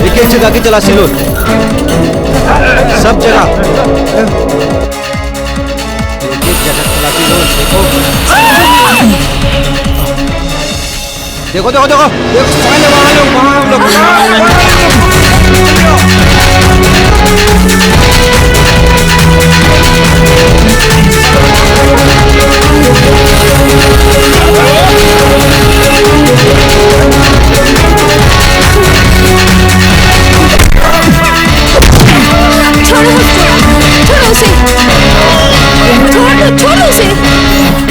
एक एक जगह की तलाशी लो, सब जगह एक एक जगह तलाशी लो। देखो देखो देखो देखो साले वहां लोग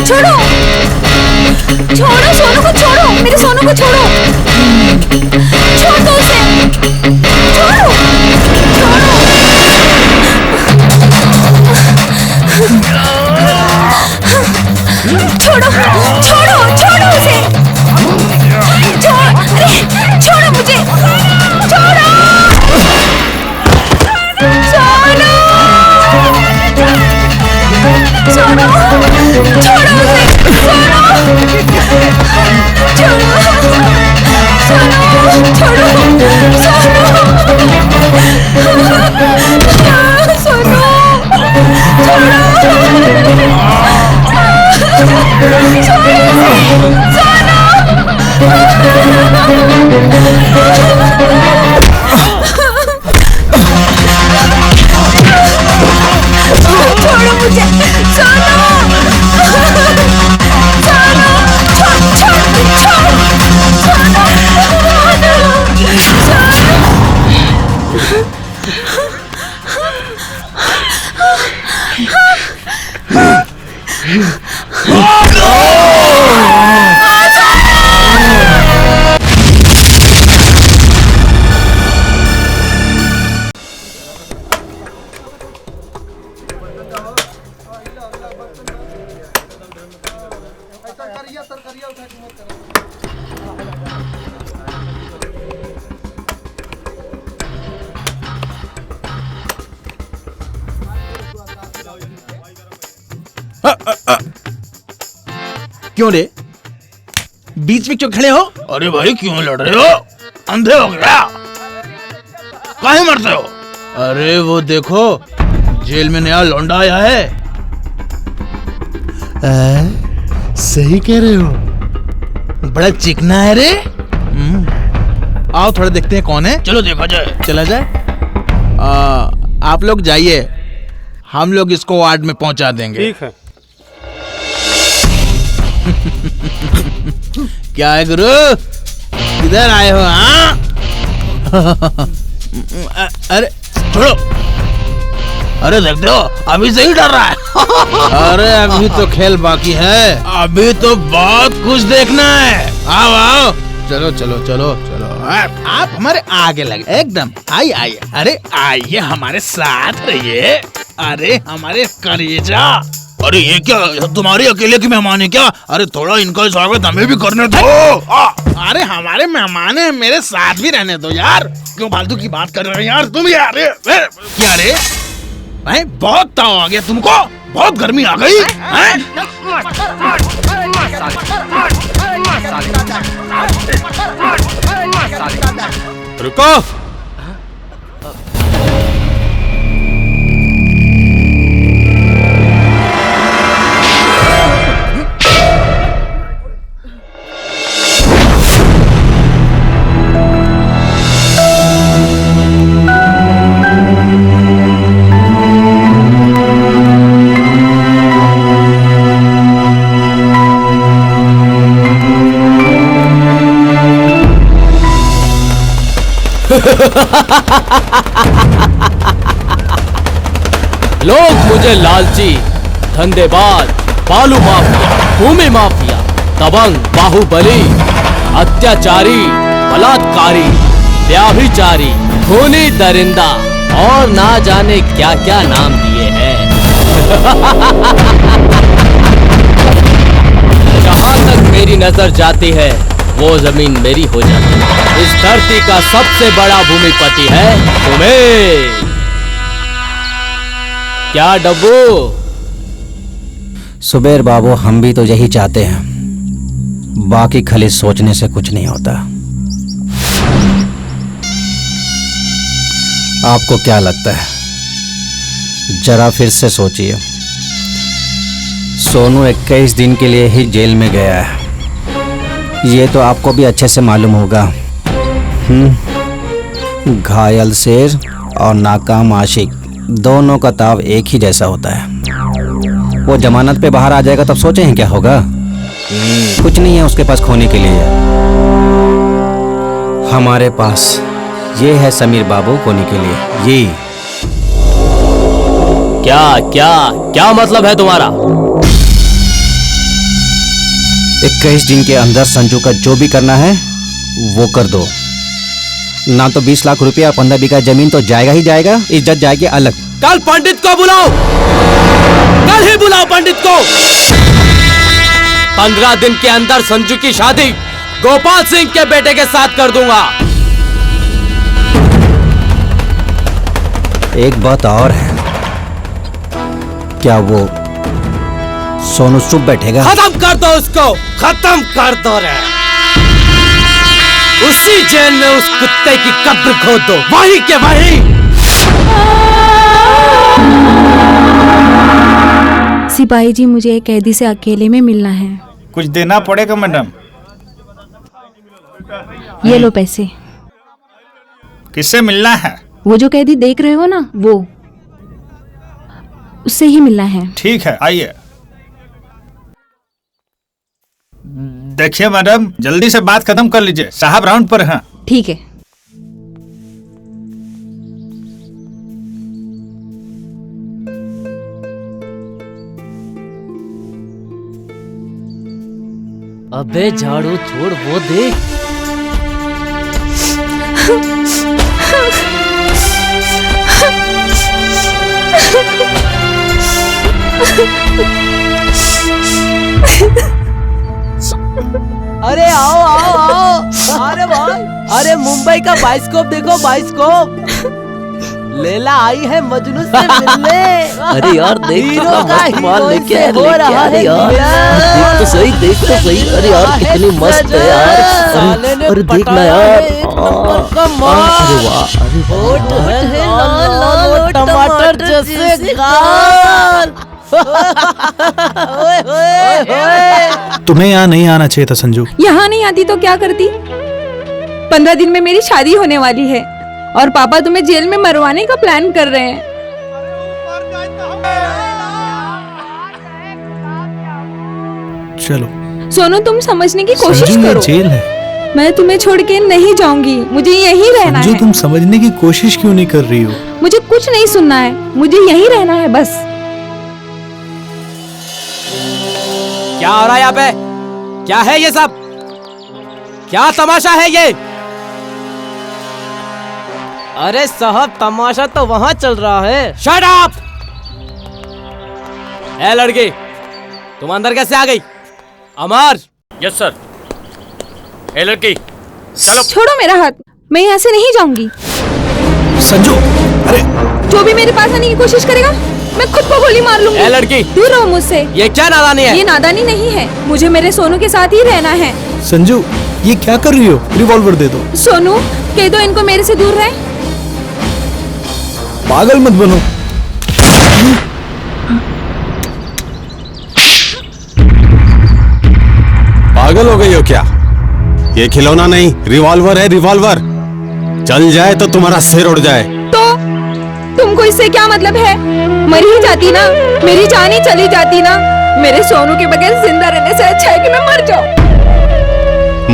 छोड़ो सोनू को, छोड़ो मेरे सोनू को, छोड़ो, छोड़ दो उसे, छोड़ो, छोड़ो, छोड़ो, छोड़ो उसे, अरे छोड़ो मुझे, छोड़ो, छोड़ो, छोड़ो उसे, क्यों रे बीच में क्यों खड़े हो? अरे भाई क्यों लड़ रहे हो? अंधे हो गया? काहे मरते हो? अरे वो देखो जेल में नया लौंडा आया है। सही कह रहे हो, बड़ा चिकना है रे। आओ थोड़ा देखते हैं कौन है। चलो देखा जाए। चला जाए। आप लोग जाइए, हम लोग इसको वार्ड में पहुंचा देंगे। ठीक है। क्या है गुरु, किधर आए हो? हाँ अरे छोड़ो, अरे देखते हो अभी से ही डर रहा है। अरे अभी तो खेल बाकी है, अभी तो बहुत कुछ देखना है। आओ आओ, चलो चलो चलो चलो। आप हमारे आगे लगे एकदम। आइए आइए, अरे आइए हमारे साथ रहिए। अरे हमारे कलेजा। अरे ये क्या, तुम्हारी अकेले की मेहमान है क्या? अरे थोड़ा इनका स्वागत हमें भी करने दो। अरे हमारे मेहमान है, मेरे साथ भी रहने दो यार। क्यों फालतू की बात कर रहे हो यार तुम यार? क्या रे बहुत ताव आ गया तुमको? बहुत गर्मी आ गई? रुको, लोग मुझे लालची, धंधेबाज, बालू माफिया, भूमि माफिया, दबंग, बाहुबली, अत्याचारी, बलात्कारी, व्याभिचारी, खूनी दरिंदा और ना जाने क्या क्या नाम दिए हैं। जहां तक मेरी नजर जाती है वो जमीन मेरी हो जाती है। इस धरती का सबसे बड़ा भूमिपति है तुम्हें। क्या डब्बू? सुबेर बाबू, हम भी तो यही चाहते हैं, बाकी खाली सोचने से कुछ नहीं होता। आपको क्या लगता है? जरा फिर से सोचिए। सोनू 21 दिन के लिए ही जेल में गया है, ये तो आपको भी अच्छे से मालूम होगा। घायल शेर और नाकाम आशिक दोनों का ताव एक ही जैसा होता है। वो जमानत पे बाहर आ जाएगा तब सोचे हैं क्या होगा? कुछ नहीं है उसके पास खोने के लिए। हमारे पास ये है समीर बाबू खोने के लिए। ये क्या क्या क्या मतलब है तुम्हारा? 21 दिन के अंदर संजू का जो भी करना है वो कर दो। ना तो 20 लाख रुपया और 15 बीघा जमीन तो जाएगा ही जाएगा, इज्जत जाएगी अलग। कल पंडित को बुलाओ, कल ही बुलाओ पंडित को। 15 दिन के अंदर संजू की शादी गोपाल सिंह के बेटे के साथ कर दूंगा। एक बात और है, क्या वो सोनू चुप बैठेगा? खत्म कर दो उसको, खत्म कर दो रे। उसी जेल में उस कुत्ते की कब्र खोद दो, वहीं के वहीं। सिपाही जी, मुझे एक कैदी से अकेले में मिलना है। कुछ देना पड़ेगा मैडम। ये लो पैसे। किससे मिलना है? वो जो कैदी देख रहे हो ना, वो उससे ही मिलना है। ठीक है, आइए। देखिए मैडम, जल्दी से बात खत्म कर लीजिए, साहब राउंड पर हैं। ठीक है। अबे झाड़ू छोड़, वो देख। अरे आओ आओ आओ। अरे भाई, अरे मुंबई का बाइस्कोप देखो, बाइस्कोप। लैला आई है मजनू से मिलने। अरे यार देख हीरो तो का माल लेके हीरोइन से हो रहा है यार। देख तो सही, देख तो सही। अरे यार कितनी मस्त है यार। अरे देख ना यार। अरे वाह, अरे लाल टमाटर जैसे गाल। तुम्हें यहाँ नहीं आना चाहिए था संजू। यहाँ नहीं आती तो क्या करती? 15 दिन में मेरी शादी होने वाली है और पापा तुम्हें जेल में मरवाने का प्लान कर रहे हैं। चलो सोनू, तुम समझने की कोशिश संजू, ये करो। जेल है। मैं तुम्हें छोड़ के नहीं जाऊंगी, मुझे यहीं रहना संजू है। तुम समझने की कोशिश क्यों नहीं कर रही हो? मुझे कुछ नहीं सुनना है, मुझे यहीं रहना है बस। क्या हो रहा है यहाँ पे? क्या है ये सब? क्या तमाशा है ये? अरे साहब, तमाशा तो वहां चल रहा है। Shut up! ए लड़की, तुम अंदर कैसे आ गई? अमर। Yes sir. ए लड़की, चलो। छोड़ो मेरा हाथ, मैं यहाँ से नहीं जाऊंगी। संजू, अरे जो भी मेरे पास आने की कोशिश करेगा, मैं खुद को गोली मार लूंगी। ए लड़की, दूर रहो मुझसे। ये क्या नादानी है? ये नादानी नहीं है, मुझे मेरे सोनू के साथ ही रहना है। संजू, ये क्या कर रही हो? रिवॉल्वर दे दो। सोनू, कह दो इनको मेरे से दूर रहे। पागल मत बनो। पागल हो गई हो क्या? ये खिलौना नहीं, रिवॉल्वर है, रिवॉल्वर। चल जाए तो तुम्हारा सिर उड़ जाए। तो तुमको इससे क्या मतलब है? मर ही जाती ना, मेरी जान ही चली जाती ना। मेरे सोनू के बगैर जिंदा रहने से अच्छा है कि मैं मर जाऊं।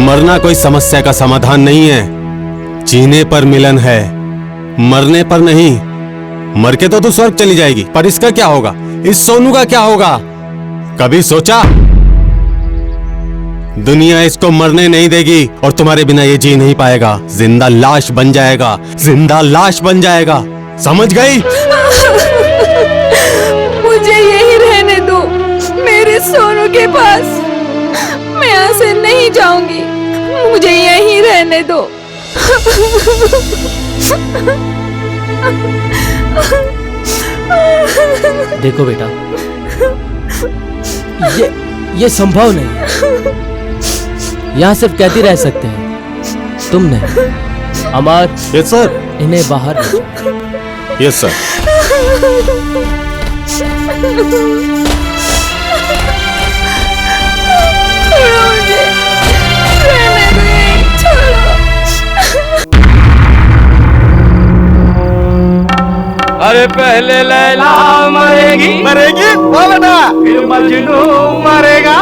मरना कोई समस्या का समाधान नहीं है, जीने पर मिलन है, मरने पर नहीं। मर के तो तू स्वर्ग चली जाएगी, पर इसका क्या होगा? इस सोनू का क्या होगा? कभी सोचा? दुनिया इसको मरने नहीं देगी और तुम्हारे बिना ये जी नहीं पाएगा। जिंदा लाश बन जाएगा, जिंदा लाश बन जाएगा। समझ गई? मुझे यही रहने दो, मेरे सोनू के पास। मैं यहाँ से नहीं जाऊंगी, मुझे यहीं रहने दो। देखो बेटा, ये संभव नहीं है। यहाँ सिर्फ कैदी रह सकते हैं, तुम नहीं। अमर। Yes sir. इन्हें बाहर ले जाओ। Yes sir. छोड़ो मुझे, रहने दो, छोड़ो। अरे पहले लैला मरेगी वो बेटा फिर मजनू मरेगा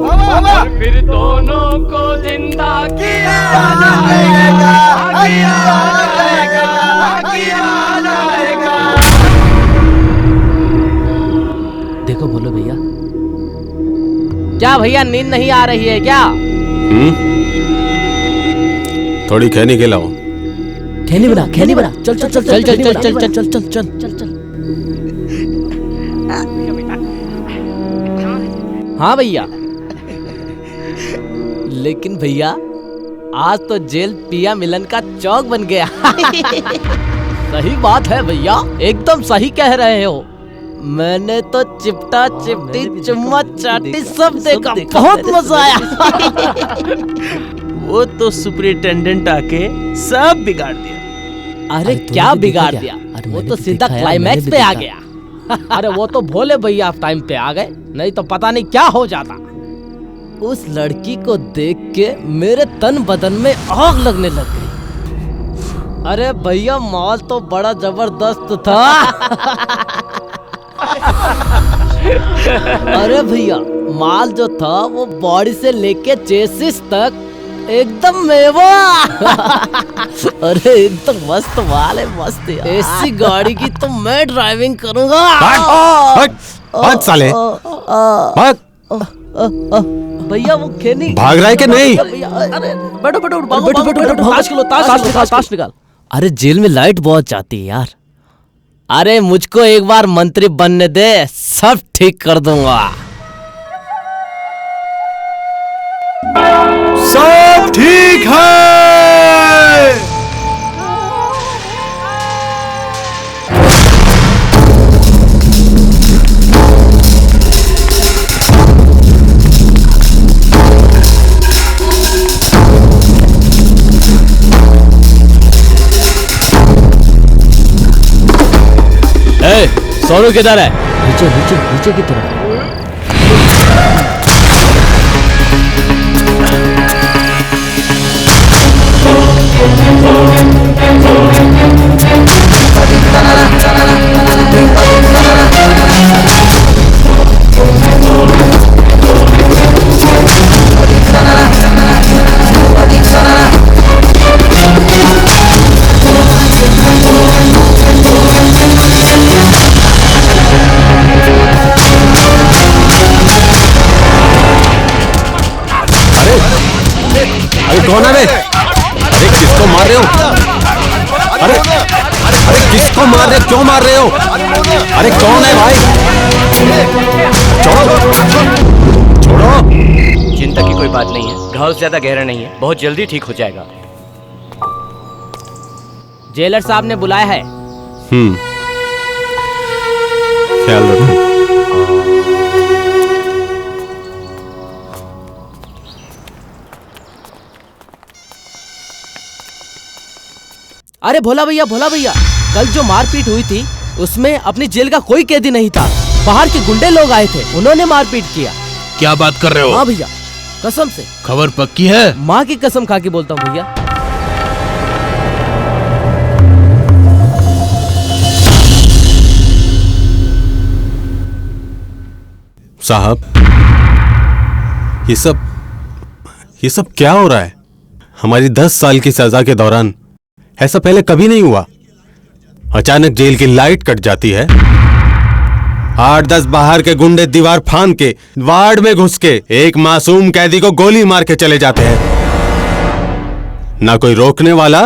और फिर दोनों को जिंदा किया जाएगा, किया जाएगा, किया जाएगा। देखो बोलो भैया, क्या भैया नींद नहीं आ रही है क्या? थोड़ी खैनी खिलाओ। खैनी बना, खैनी बना। चल चल चल चल चल चल चल चल चल चल चल चल। हाँ भैया, लेकिन भैया आज तो जेल पिया मिलन का चौक बन गया। सही बात है भैया, एकदम सही कह रहे हो। मैंने तो चिपटा चिपटी चुम्मा चाटी सब देखा, बहुत मजा आया। वो तो सुपरिटेंडेंट आके सब बिगाड़ दिया। अरे क्या बिगाड़ दिया, वो तो सीधा क्लाइमैक्स पे आ गया। अरे वो तो भोले भैया टाइम पे आ गए, नहीं तो पता नहीं क्या हो जाता। उस लड़की को देख के मेरे तन बदन में आग लगने लग गई। अरे भैया माल तो बड़ा जबरदस्त था। अरे भैया माल जो था वो बॉडी से लेके चेसिस तक एकदम मेवा। अरे एकदम मस्त माल है, मस्त यार। ऐसी गाड़ी की तो मैं ड्राइविंग करूंगा। भाग साले, भाग। भैया वो खेनी भाग रहा है कि नहीं? अरे बैठो बैठो बैठो बैठो, ताश खेलो, ताश निकाल। अरे जेल में लाइट बहुत जाती है यार। अरे मुझको एक बार मंत्री बनने दे, सब ठीक कर दूंगा। सब ठीक है। सोनू किधर है? नीचे नीचे नीचे की तरफ। कौन है बे? अरे किसको मार रहे हो? अरे अरे किसको मार रहे हो? क्यों मार रहे हो? अरे कौन है भाई? छोड़ो छोड़ो। चिंता की कोई बात नहीं है, घाव ज्यादा गहरा नहीं है, बहुत जल्दी ठीक हो जाएगा। जेलर साहब ने बुलाया है। ख्याल रखो। अरे भोला भैया, कल जो मारपीट हुई थी उसमें अपनी जेल का कोई कैदी नहीं था। बाहर के गुंडे लोग आए थे, उन्होंने मारपीट किया। क्या बात कर रहे हो? हाँ भैया, कसम से। खबर पक्की है? माँ की कसम खा के बोलता हूँ भैया। साहब ये सब क्या हो रहा है? हमारी 10 साल की सजा के दौरान ऐसा पहले कभी नहीं हुआ। अचानक जेल की लाइट कट जाती है, 8-10 बाहर के गुंडे दीवार फांद के वार्ड में घुस के एक मासूम कैदी को गोली मार के चले जाते हैं। ना कोई रोकने वाला,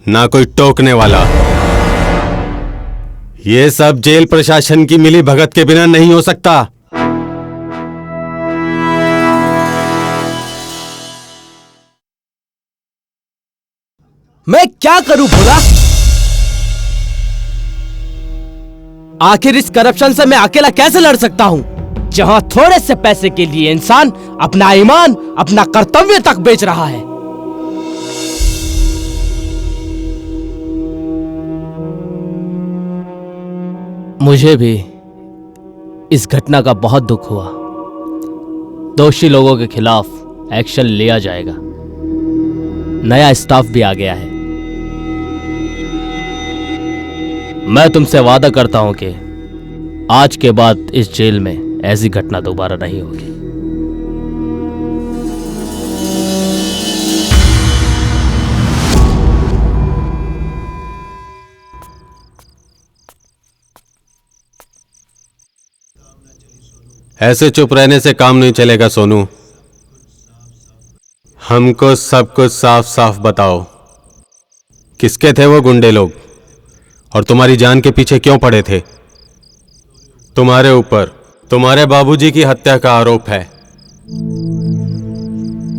ना कोई टोकने वाला। ये सब जेल प्रशासन की मिली भगत के बिना नहीं हो सकता। मैं क्या करूं भोला? आखिर इस करप्शन से मैं अकेला कैसे लड़ सकता हूं, जहां थोड़े से पैसे के लिए इंसान अपना ईमान, अपना कर्तव्य तक बेच रहा है। मुझे भी इस घटना का बहुत दुख हुआ। दोषी लोगों के खिलाफ एक्शन लिया जाएगा। नया स्टाफ भी आ गया है। मैं तुमसे वादा करता हूं कि आज के बाद इस जेल में ऐसी घटना दोबारा नहीं होगी। ऐसे चुप रहने से काम नहीं चलेगा सोनू। हमको सब कुछ साफ साफ बताओ। किसके थे वो गुंडे लोग और तुम्हारी जान के पीछे क्यों पड़े थे? तुम्हारे ऊपर तुम्हारे बाबूजी की हत्या का आरोप है।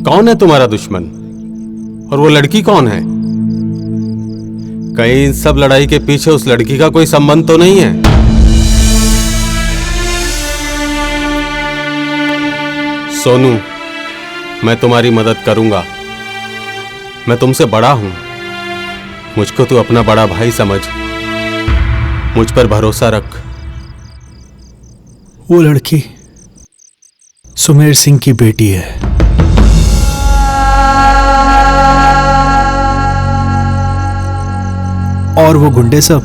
कौन है तुम्हारा दुश्मन और वो लड़की कौन है? कहीं इन सब लड़ाई के पीछे उस लड़की का कोई संबंध तो नहीं है? सोनू, मैं तुम्हारी मदद करूंगा। मैं तुमसे बड़ा हूं। मुझको तू अपना बड़ा भाई समझ। मुझ पर भरोसा रख। वो लड़की सुमेर सिंह की बेटी है। और वो गुंडे सब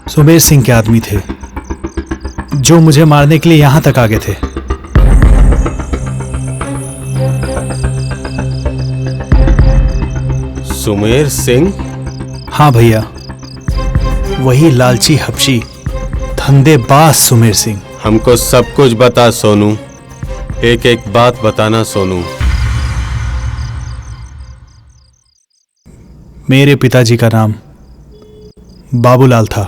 सुमेर सिंह के आदमी थे जो मुझे मारने के लिए यहां तक आ गए थे। सुमेर सिंह? हाँ भैया, वही लालची हबशी धंधेबाज सुमेर सिंह। हमको सब कुछ बता सोनू। एक एक बात बताना सोनू। मेरे पिताजी का नाम बाबूलाल था।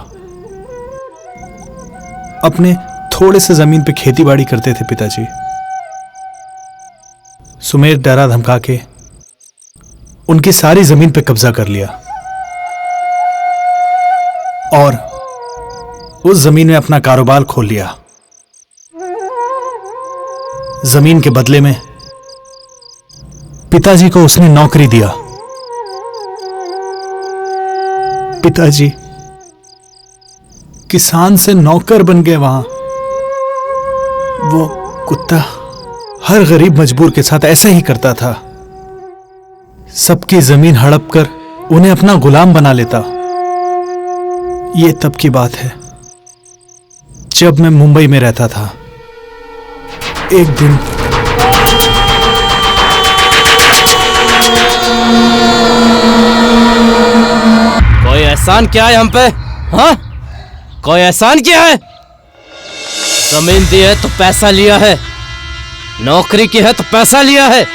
अपने थोड़े से जमीन पे खेती बाड़ी करते थे पिताजी। सुमेर डरा धमका के उनकी सारी जमीन पे कब्जा कर लिया और उस जमीन में अपना कारोबार खोल लिया। जमीन के बदले में पिताजी को उसने नौकरी दिया। पिताजी किसान से नौकर बन गए वहां। वो कुत्ता हर गरीब मजबूर के साथ ऐसा ही करता था। सबकी जमीन हड़प कर उन्हें अपना गुलाम बना लेता। ये तब की बात है जब मैं मुंबई में रहता था। एक दिन कोई एहसान किया है हम पे? हाँ, कोई एहसान किया है? जमीन दी है तो पैसा लिया है, नौकरी की है तो पैसा लिया है।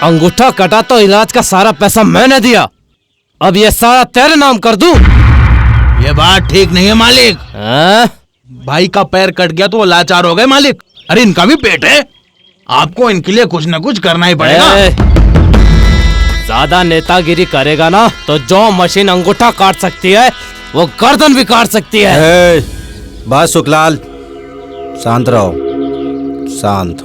अंगूठा कटा तो इलाज का सारा पैसा मैंने दिया। अब ये सारा तेरे नाम कर दूं? ये बात ठीक नहीं है मालिक। भाई का पैर कट गया तो वो लाचार हो गए मालिक। अरे इनका भी पेट है, आपको इनके लिए कुछ न कुछ करना ही पड़ेगा। ज्यादा नेतागिरी करेगा ना तो जो मशीन अंगूठा काट सकती है वो गर्दन भी काट सकती है। बस सुखलाल, शांत रहो, शांत।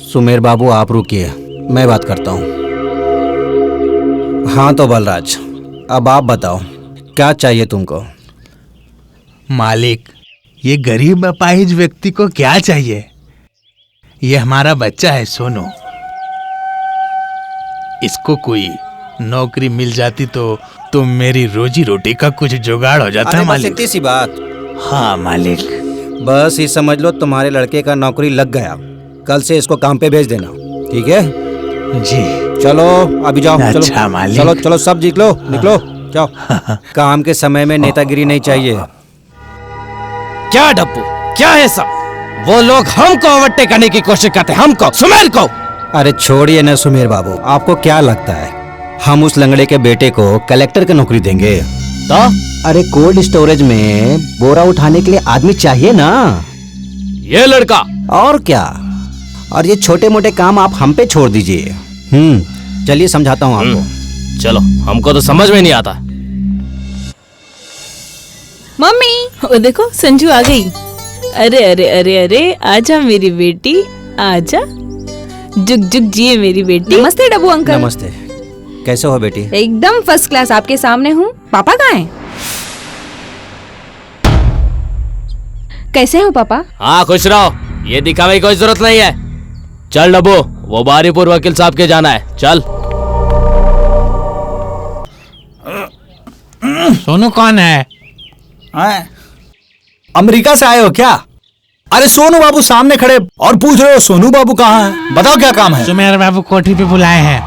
सुमेर बाबू आप रुकिए, मैं बात करता हूँ। हाँ तो बलराज, अब आप बताओ क्या चाहिए तुमको? मालिक, ये गरीब अपाहिज व्यक्ति को क्या चाहिए? ये हमारा बच्चा है सोनू। इसको कोई नौकरी मिल जाती तो मेरी रोजी रोटी का कुछ जुगाड़ हो जाता। मालिक, इतनी सी बात। हाँ मालिक। बस ये समझ लो तुम्हारे लड़के का नौकरी लग गया। कल से इसको काम पे भेज देना, ठीक है? जी चलो अभी जाओ। अच्छा चलो मालिक। चलो चलो सब निकलो निकलो जाओ। काम के समय में नेतागिरी नहीं चाहिए। क्या डब्बू, क्या है सब? वो लोग हमको ओवरटेक करने की कोशिश करते हैं, हमको, सुमेर को। अरे छोड़िए ना सुमेर बाबू, आपको क्या लगता है हम उस लंगड़े के बेटे को कलेक्टर की नौकरी देंगे? तो अरे कोल्ड स्टोरेज में बोरा उठाने के लिए आदमी चाहिए ना। ये लड़का और क्या। और ये छोटे मोटे काम आप हम पे छोड़ दीजिए। चलिए समझाता हूँ आपको। चलो, हमको तो समझ में नहीं आता। मम्मी, वो देखो संजू आ गई। अरे अरे अरे अरे, आजा मेरी बेटी, आजा। जुग जुग जिए मेरी बेटी। नमस्ते डब्बू अंकल। नमस्ते, कैसे हो बेटी? एकदम फर्स्ट क्लास, आपके सामने हूँ। पापा कहाँ हैं? कैसे हो पापा? हाँ खुश रहो, ये दिखावे की कोई जरूरत नहीं है। चल डब्बू, वो बारीपुर वकील साहब के जाना है, चल। सोनू कौन है? अमेरिका से आए हो क्या? अरे सोनू बाबू सामने खड़े और पूछ रहे हो सोनू बाबू कहाँ है? बताओ क्या काम है? सुमेर बाबू कोठी पे बुलाए हैं।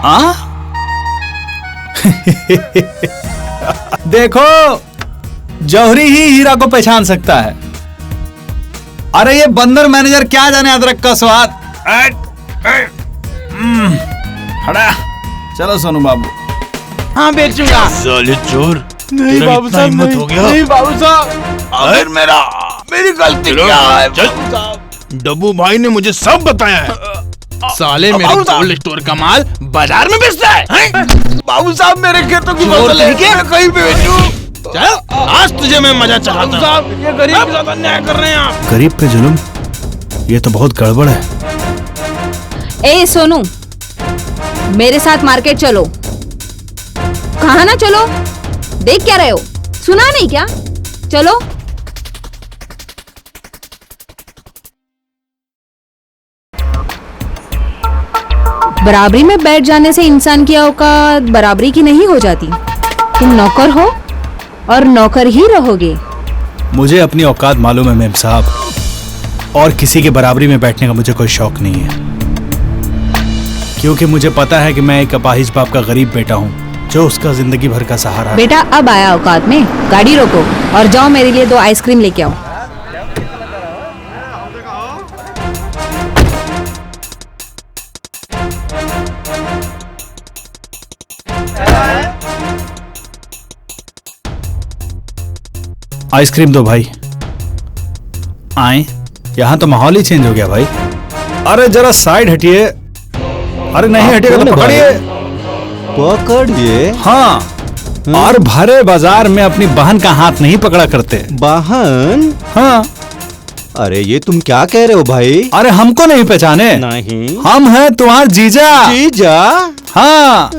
देखो, जौहरी ही हीरा को पहचान सकता है। अरे ये बंदर मैनेजर क्या जाने अदरक का स्वाद। खड़ा, चलो सोनू बाबू। हाँ बेचूंगा। साले चोर, नहीं बाबू साहब, हिम्मत हो गया? नहीं बाबू साहब, आखिर मेरी गलती क्या है? बाबू साहब, डब्बू भाई ने मुझे सब बताया है। साले मेरे कोल्ड स्टोर का माल बाजार में बेचता है। बाबू साहब मेरे खेतों की फसल है, मैं कहीं पे बेचूं? चल, आज तुझे मैं मजा चखाता हूं। साहब, ये गरीब के साथ अन्याय कर रहे हैं आप। गरीब पे जुल्म, ये तो बहुत गड़बड़ है। ए सोनू, मेरे साथ मार्केट चलो। कहा ना चलो? देख क्या रहे हो? सुना नहीं क्या? चलो। बराबरी में बैठ जाने से इंसान की औकात बराबरी की नहीं हो जाती। तुम नौकर हो और नौकर ही रहोगे। मुझे अपनी औकात मालूम है मेम साहब, और किसी के बराबरी में बैठने का मुझे कोई शौक नहीं है, क्योंकि मुझे पता है कि मैं एक अपाहिज बाप का गरीब बेटा हूँ जो उसका जिंदगी भर का सहारा है। बेटा अब आया औकात में, गाड़ी रोको और जाओ मेरे लिए 2 आइसक्रीम लेके आओ। आइसक्रीम दो भाई। आए, यहाँ तो माहौल ही चेंज हो गया भाई। अरे जरा साइड हटिए। अरे नहीं हटिएगा तो पकड़िए। पकड़िए? हाँ, और भरे बाजार में अपनी बहन का हाथ नहीं पकड़ा करते। बहन? हाँ। अरे ये तुम क्या कह रहे हो भाई? अरे हमको नहीं पहचाने? नहीं। हम हैं तुम्हारे जीजा। जीजा? हाँ।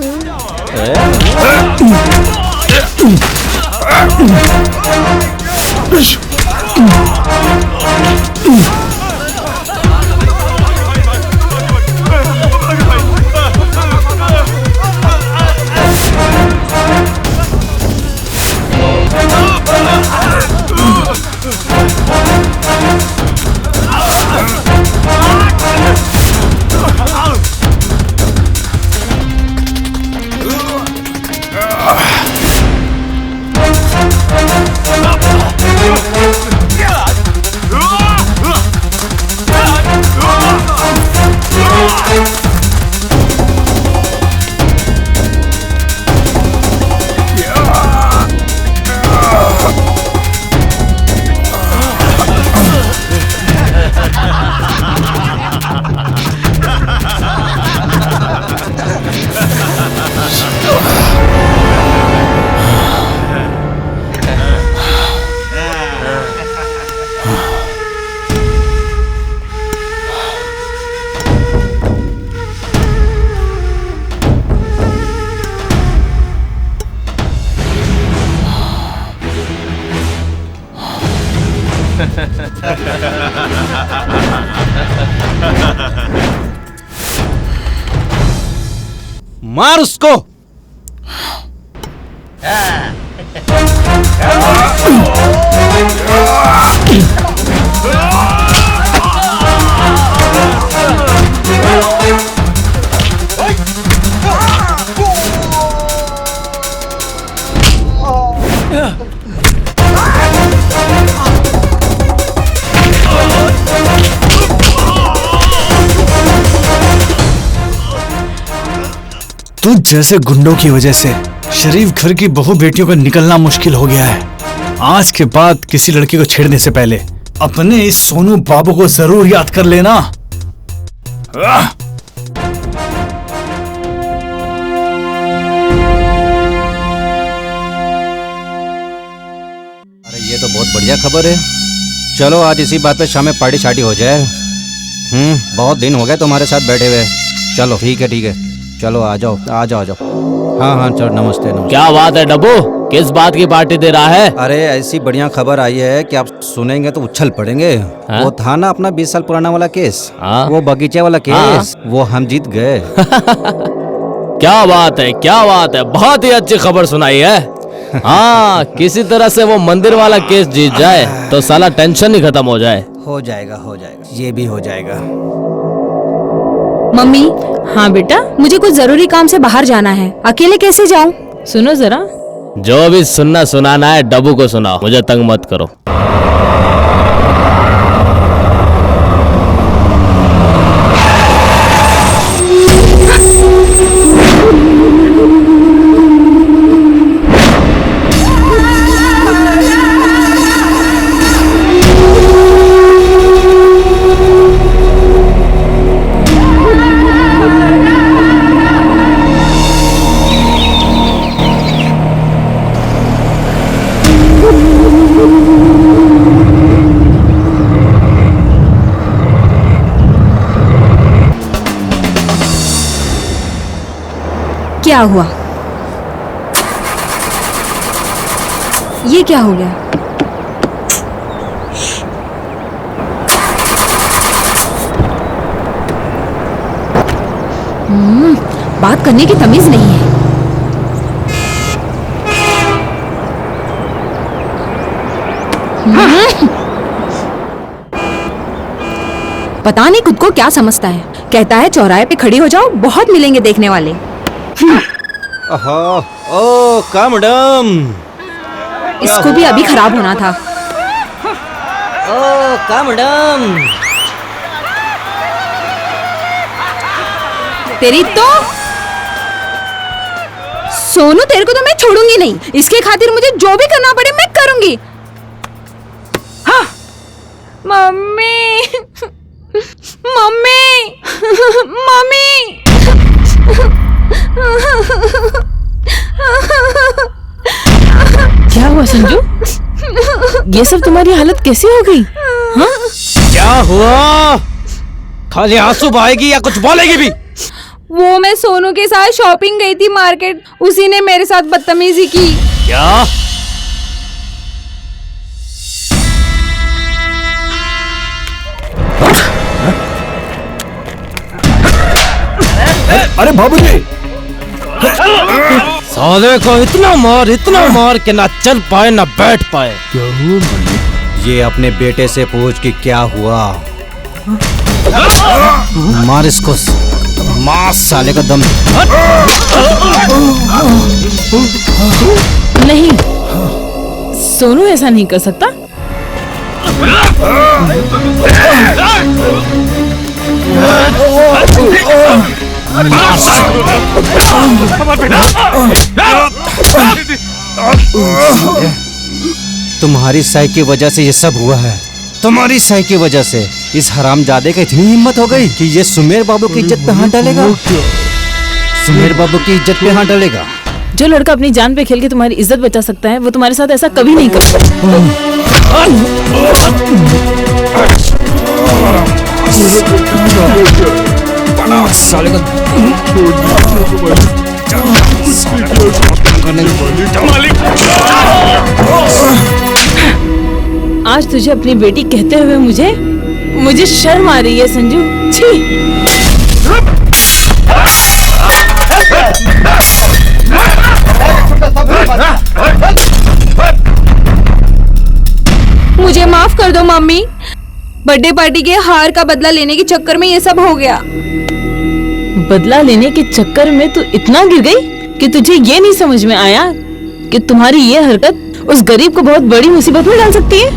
मार उसको। तुझ जैसे गुंडों की वजह से शरीफ घर की बहू बेटियों का निकलना मुश्किल हो गया है। आज के बाद किसी लड़की को छेड़ने से पहले अपने इस सोनू बाबू को जरूर याद कर लेना। अरे ये तो बहुत बढ़िया खबर है। चलो आज इसी बात पे शाम में पार्टी शार्टी हो जाए। बहुत दिन हो गए तुम्हारे साथ बैठे हुए। चलो ठीक है, चलो आ जाओ। हाँ हाँ चलो, नमस्ते नमस्ते। क्या बात है डब्बू, किस बात की पार्टी दे रहा है? अरे ऐसी बढ़िया खबर आई है कि आप सुनेंगे तो उछल पड़ेंगे। वो था ना अपना 20 साल पुराना वाला केस, वो बगीचे वाला केस, वो हम जीत गए। क्या बात है, क्या बात है, बहुत ही अच्छी खबर सुनाई है। हाँ, किसी तरह से वो मंदिर वाला केस जीत जाए तो साला टेंशन ही खत्म हो जाए। हो जाएगा, हो जाएगा, ये भी हो जाएगा। मम्मी। हाँ बेटा, मुझे कुछ जरूरी काम से बाहर जाना है, अकेले कैसे जाऊं? सुनो जरा। जो भी सुनना सुनाना है डब्बू को सुनाओ, मुझे तंग मत करो। क्या हुआ? ये क्या हो गया? बात करने की तमीज नहीं है। पता नहीं खुद को क्या समझता है। कहता है चौराहे पे खड़ी हो जाओ, बहुत मिलेंगे देखने वाले। ओ का मैडम, इसको भी अभी खराब होना था। ओ का मैडम, तेरी तो सोनू, तेरे को तो मैं छोड़ूंगी नहीं। इसके खातिर मुझे जो भी करना पड़े मैं करूंगी। हाँ। Mummy, mummy, mummy. क्या हुआ संजू? ये सब तुम्हारी हालत कैसी हो गई? हाँ? क्या हुआ? खाली आंसू बहाएगी या कुछ बोलेगी भी? वो मैं सोनू के साथ शॉपिंग गई थी मार्केट, उसी ने मेरे साथ बदतमीजी की। क्या? अरे बाबूजी, साले को इतना मार के ना चल पाए ना बैठ पाए। ये अपने बेटे से पूछ कि क्या हुआ। मार इसको, मार साले का दम। नहीं, सोनू ऐसा नहीं कर सकता। तुम्हारी साई की वजह से ये सब हुआ है, तुम्हारी साई की वजह से। इस हरामजादे का इतनी हिम्मत हो गई कि ये सुमेर बाबू की इज्जत पे हाथ डालेगा। सुमेर बाबू की इज्जत पे हाथ डालेगा। जो लड़का अपनी जान पे खेल के तुम्हारी इज्जत बचा सकता है, वो तुम्हारे साथ ऐसा कभी नहीं कर साले का आज तुझे अपनी बेटी कहते हुए मुझे शर्म आ रही है संजू। छी। मुझे माफ कर दो मम्मी, बर्थडे पार्टी के हार का बदला लेने के चक्कर में ये सब हो गया। बदला लेने के चक्कर में तू इतना गिर गई कि तुझे ये नहीं समझ में आया कि तुम्हारी ये हरकत उस गरीब को बहुत बड़ी मुसीबत में डाल सकती है।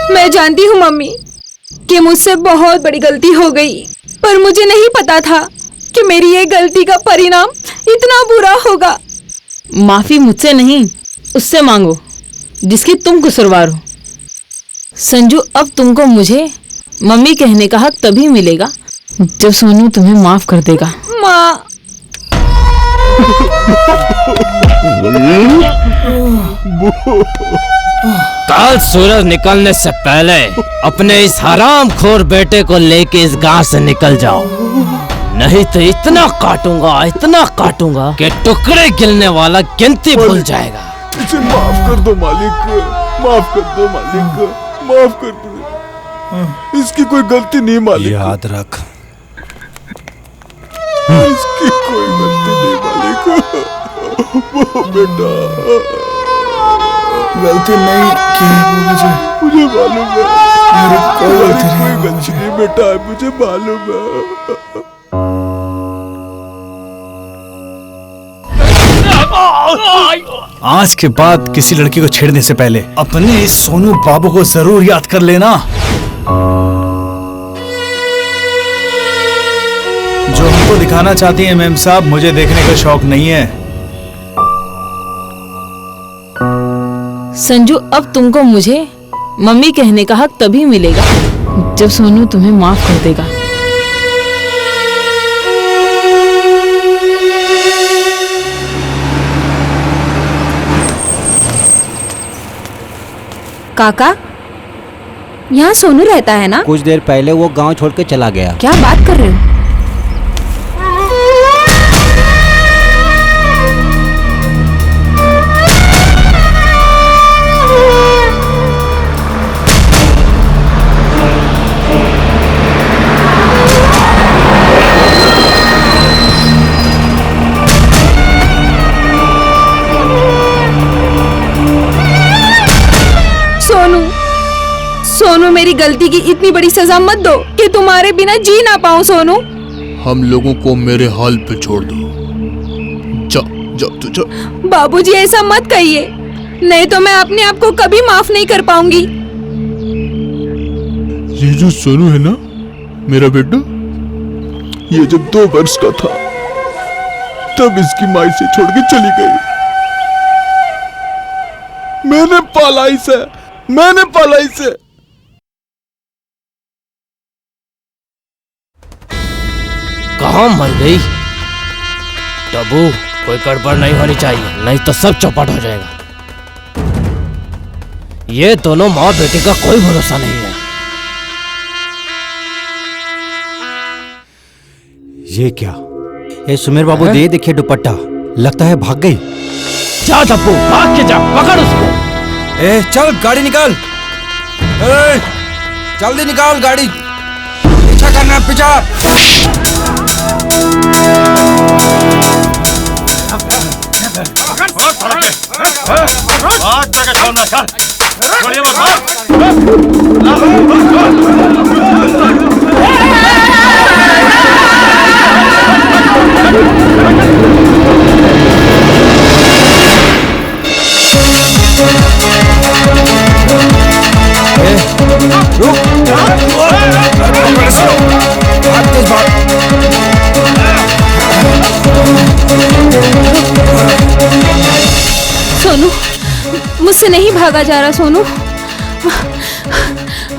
मैं जानती हूँ मम्मी कि मुझसे बहुत बड़ी गलती हो गई, पर मुझे नहीं पता था कि मेरी ये गलती का परिणाम इतना बुरा होगा। माफी मुझसे नहीं, उससे मांगो जिसकी तुम कसूरवार हो। संजू, अब तुमको मुझे मम्मी कहने का हक तभी मिलेगा जब सोनू तुम्हें माफ कर देगा। माँ। कल सूरज निकलने से पहले अपने इस हरामखोर बेटे को लेके इस गांव से निकल जाओ, नहीं तो इतना काटूंगा कि टुकड़े गिनने वाला गिनती भूल जाएगा। इसे माफ कर दो मालिक, माफ कर दो मालिक, माफ कर दो। इसकी कोई गलती नहीं मालिक। याद रख, इसकी कोई गलती नहीं मालिक। वो बेटा गलती नहीं की मुझे मालूम है। मेरी कोई गलती नहीं बेटा, मुझे मालूम है। आज के बाद किसी लड़की को छेड़ने से पहले अपने इस सोनू बाबू को जरूर याद कर लेना, जो हमको दिखाना चाहती हैं मैम साहब। मुझे देखने का शौक नहीं है। संजू, अब तुमको मुझे मम्मी कहने का हक तभी मिलेगा जब सोनू तुम्हें माफ कर देगा। काका, यहाँ सोनू रहता है ना? कुछ देर पहले वो गांव छोड़ के चला गया। क्या बात कर रहे हो? सोनू, मेरी गलती की इतनी बड़ी सजा मत दो कि तुम्हारे बिना जी ना पाऊं। सोनू, हम लोगों को मेरे हाल पे छोड़ दो। जा जा तू जा। बाबूजी ऐसा मत कहिए, नहीं तो मैं अपने आप को कभी माफ नहीं कर पाऊंगी। ये जो सोनू है ना, मेरा बेटा, ये जब 2 वर्ष का था तब इसकी माई से छोड़ के चली गई। मैंने पाला इसे, मैंने पाला इसे। कहाँ मर गई? टबू, कोई गड़बड़ नहीं होनी चाहिए, नहीं तो सब चौपट हो जाएगा। ये दोनों माँ बेटे का कोई भरोसा नहीं है। ये क्या? ये सुमेर बाबू दे देखिए दुपट्टा, लगता है भाग गई। जा टप्पू, भाग के जा, पकड़ उसको। ए चल गाड़ी निकाल, जल्दी निकाल गाड़ी, पीछा करना, पीछा। सोनू, मुझसे नहीं भागा जा रहा। सोनू,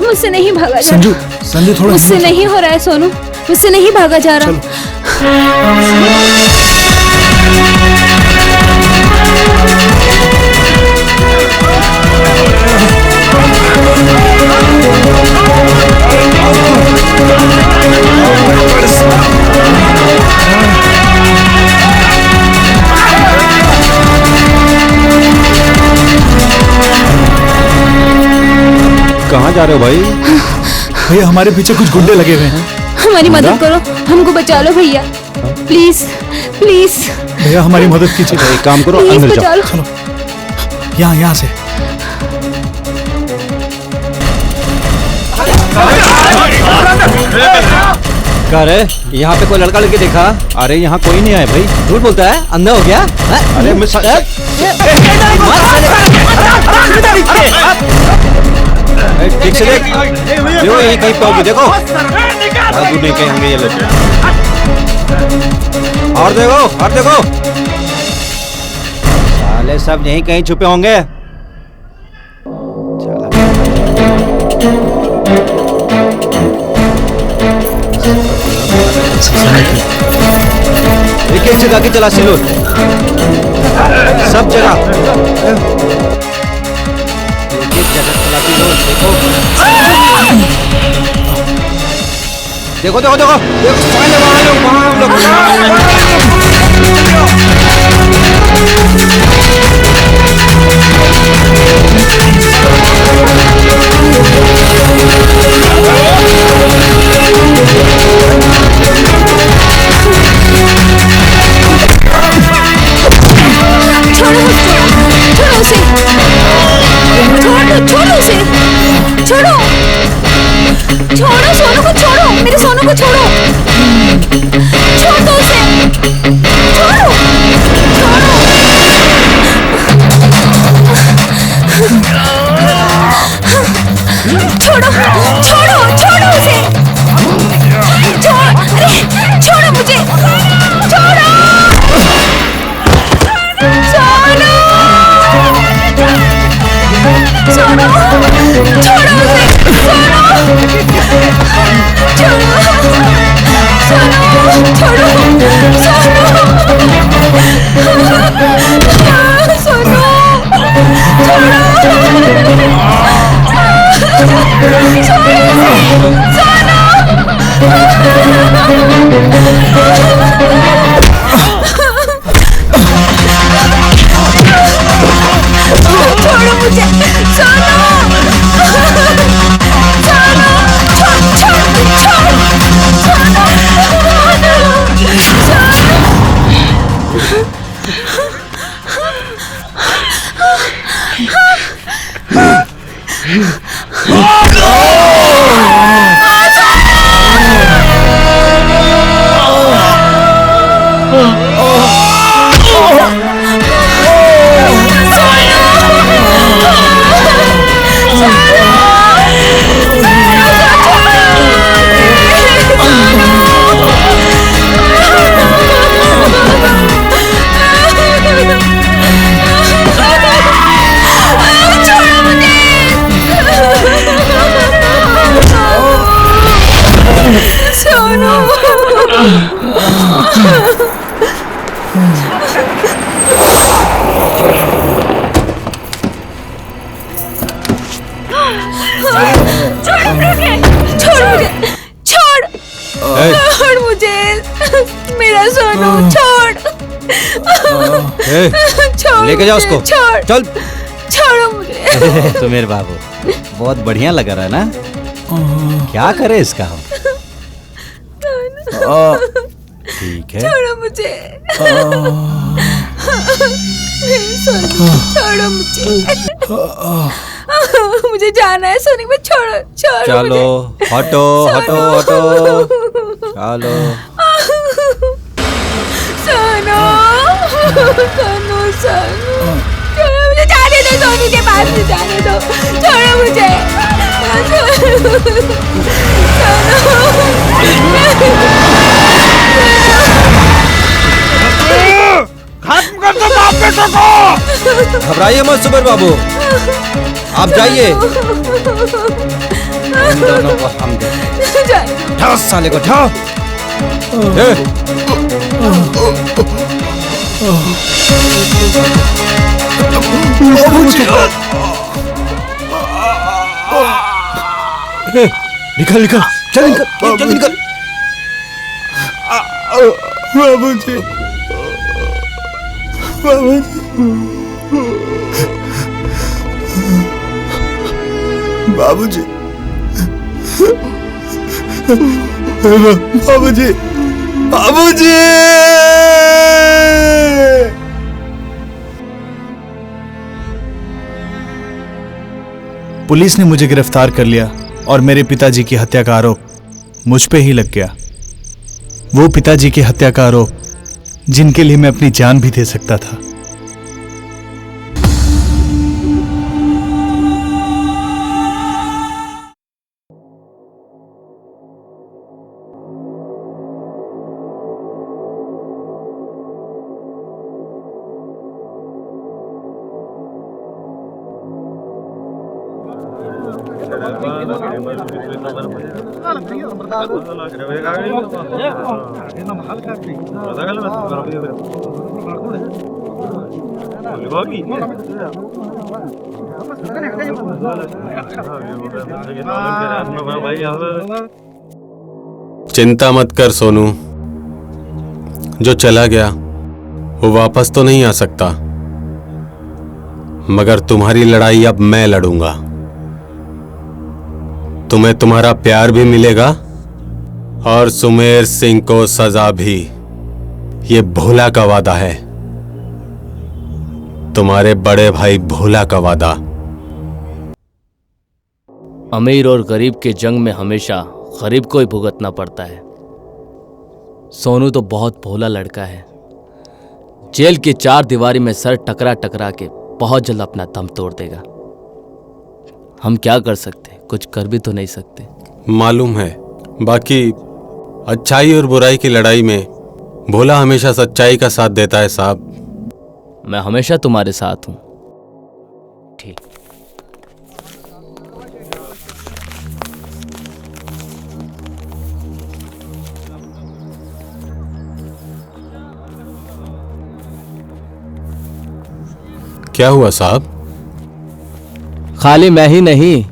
मुझसे नहीं भागा जा संजू, संजू थोड़ा मुझसे नहीं हो रहा है। सोनू, मुझसे नहीं भागा जा रहा। कहाँ जा रहे हो भाई? भैया हमारे पीछे कुछ गुंडे लगे हुए हैं। हमारी मदद करो, हमको बचा लो भैया, प्लीज प्लीज। भैया हमारी मदद कीजिए। एक काम करो, प्लीज अंदर बचा जाओ। लो। चलो, यहाँ से। क्या रे, यहाँ पे कोई लड़का लड़की देखा? अरे यहाँ कोई नहीं आया भाई, झूठ बोलता है, अंधा हो गया? अरे मैं ठीक से देख, देखो यही कहीं पे देखो, दूर नहीं कहीं होंगे ये लोग। और देखो, और देखो, साले सब यहीं कहीं छुपे होंगे। एक एक जगह की तलाशी लो, सब जगह, एक एक खलासी लोग देखो देखो देखो देखो साले वहाँ लोग छोड़ो उसे, छोड़ो सोनू को, छोड़ो मेरे सोनू को, छोड़ो, छोड़ दो उसे, छोड़ो छोड़ो छोड़ो छोड़ो उसे, अरे छोड़ो मुझे, छोड़ो छोड़ो छोड़ो उसे, छोड़ो मुझे, मेरा सोनू, छोड़, लेके जाओ उसको, छोड़, चल, छोड़ो मुझे। तो मेरे बाबू बहुत बढ़िया लग रहा है ना, क्या करे इसका हम? ठीक है, छोड़ो मुझे, छोड़ो मुझे जाना है सोनी में, छोड़ो छोड़ो चलो हटो हटो हटो, चलो सोनू सोनू सोनू, छोड़ो मुझे, जाने दो, सोनू के पास में जाने दो, छोड़ो मुझे, खत्म कर दो बाप बेटों को। घबराइए मत सुमेर बाबू, आप जाइए, इन दोनों को हम दे, उठाओ साले को, उठाओ। निकल निकल, चल निकल, जल्दी निकल। बाबूजी, बाबूजी, बाबूजी, बाबूजी। पुलिस ने मुझे गिरफ्तार कर लिया और मेरे पिताजी की हत्या का आरोप मुझ पे ही लग गया। वो पिताजी की हत्या का आरोप जिनके लिए मैं अपनी जान भी दे सकता था। चिंता मत कर सोनू, जो चला गया वो वापस तो नहीं आ सकता, मगर तुम्हारी लड़ाई अब मैं लड़ूंगा। तुम्हें तुम्हारा प्यार भी मिलेगा और सुमेर सिंह को सजा भी। ये भोला का वादा है, तुम्हारे बड़े भाई भोला का वादा। अमीर और गरीब के जंग में हमेशा गरीब को ही भुगतना पड़ता है। सोनू तो बहुत भोला लड़का है, जेल की 4 दीवारी में सर टकरा टकरा के बहुत जल्द अपना दम तोड़ देगा। हम क्या कर सकते, कुछ कर भी तो नहीं सकते। मालूम है, बाकी अच्छाई और बुराई की लड़ाई में भोला हमेशा सच्चाई का साथ देता है साहब। मैं हमेशा तुम्हारे साथ हूं। ठीक। क्या हुआ साहब? खाली मैं ही नहीं,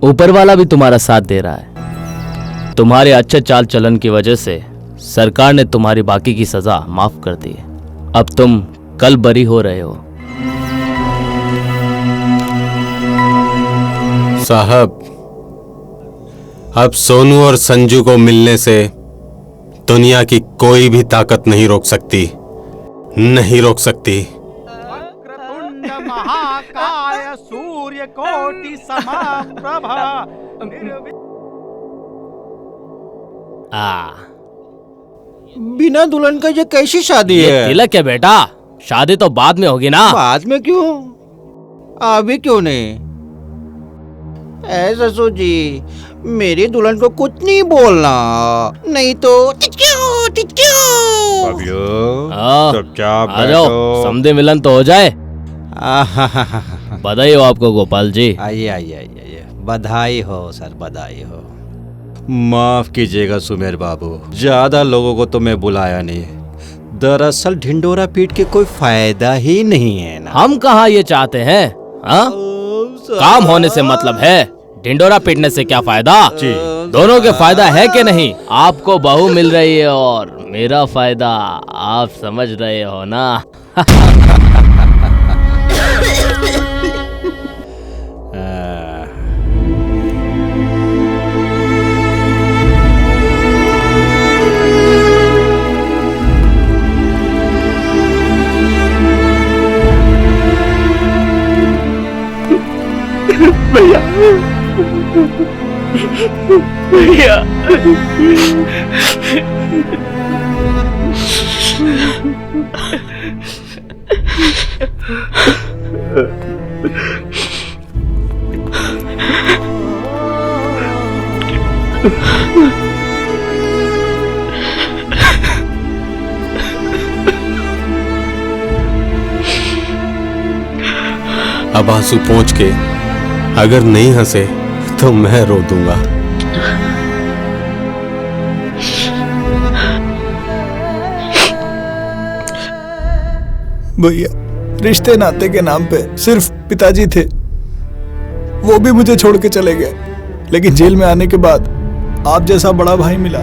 ऊपर वाला भी तुम्हारा साथ दे रहा है। तुम्हारे अच्छे चाल चलन की वजह से सरकार ने तुम्हारी बाकी की सजा माफ कर दी है। अब तुम कल बरी हो रहे हो। साहब, अब सोनू और संजू को मिलने से दुनिया की कोई भी ताकत नहीं रोक सकती, नहीं रोक सकती। महाकाय सूर्य कोटि समप्रभा। बिना दुल्हन का ये कैसी शादी ये है? तिलक है बेटा, शादी तो बाद में होगी ना। बाद में क्यों? अभी क्यों नहीं? ऐ ससुर जी, मेरी दुल्हन को कुछ नहीं बोलना, नहीं तो चुपचाप आ जाओ, समझे मिलन तो हो जाए। बधाई हो आपको गोपाल जी। आइए आइए आइए, बधाई हो सर, बधाई हो। माफ कीजिएगा सुमेर बाबू, ज्यादा लोगों को तो मैं बुलाया नहीं। दरअसल ढिंडोरा पीट के कोई फायदा ही नहीं है ना। हम कहाँ ये चाहते हैं, हाँ? काम होने से मतलब है, ढिंडोरा पीटने से क्या फायदा? दोनों के फायदा है कि नहीं? आपको बहू मिल रही है और मेरा फायदा आप समझ रहे हो ना। भैया भैया अब आंसू पहुंच के अगर नहीं हंसे तो मैं रो दूंगा। भैया, रिश्ते नाते के नाम पे सिर्फ पिताजी थे, वो भी मुझे छोड़ के चले गए। लेकिन जेल में आने के बाद आप जैसा बड़ा भाई मिला,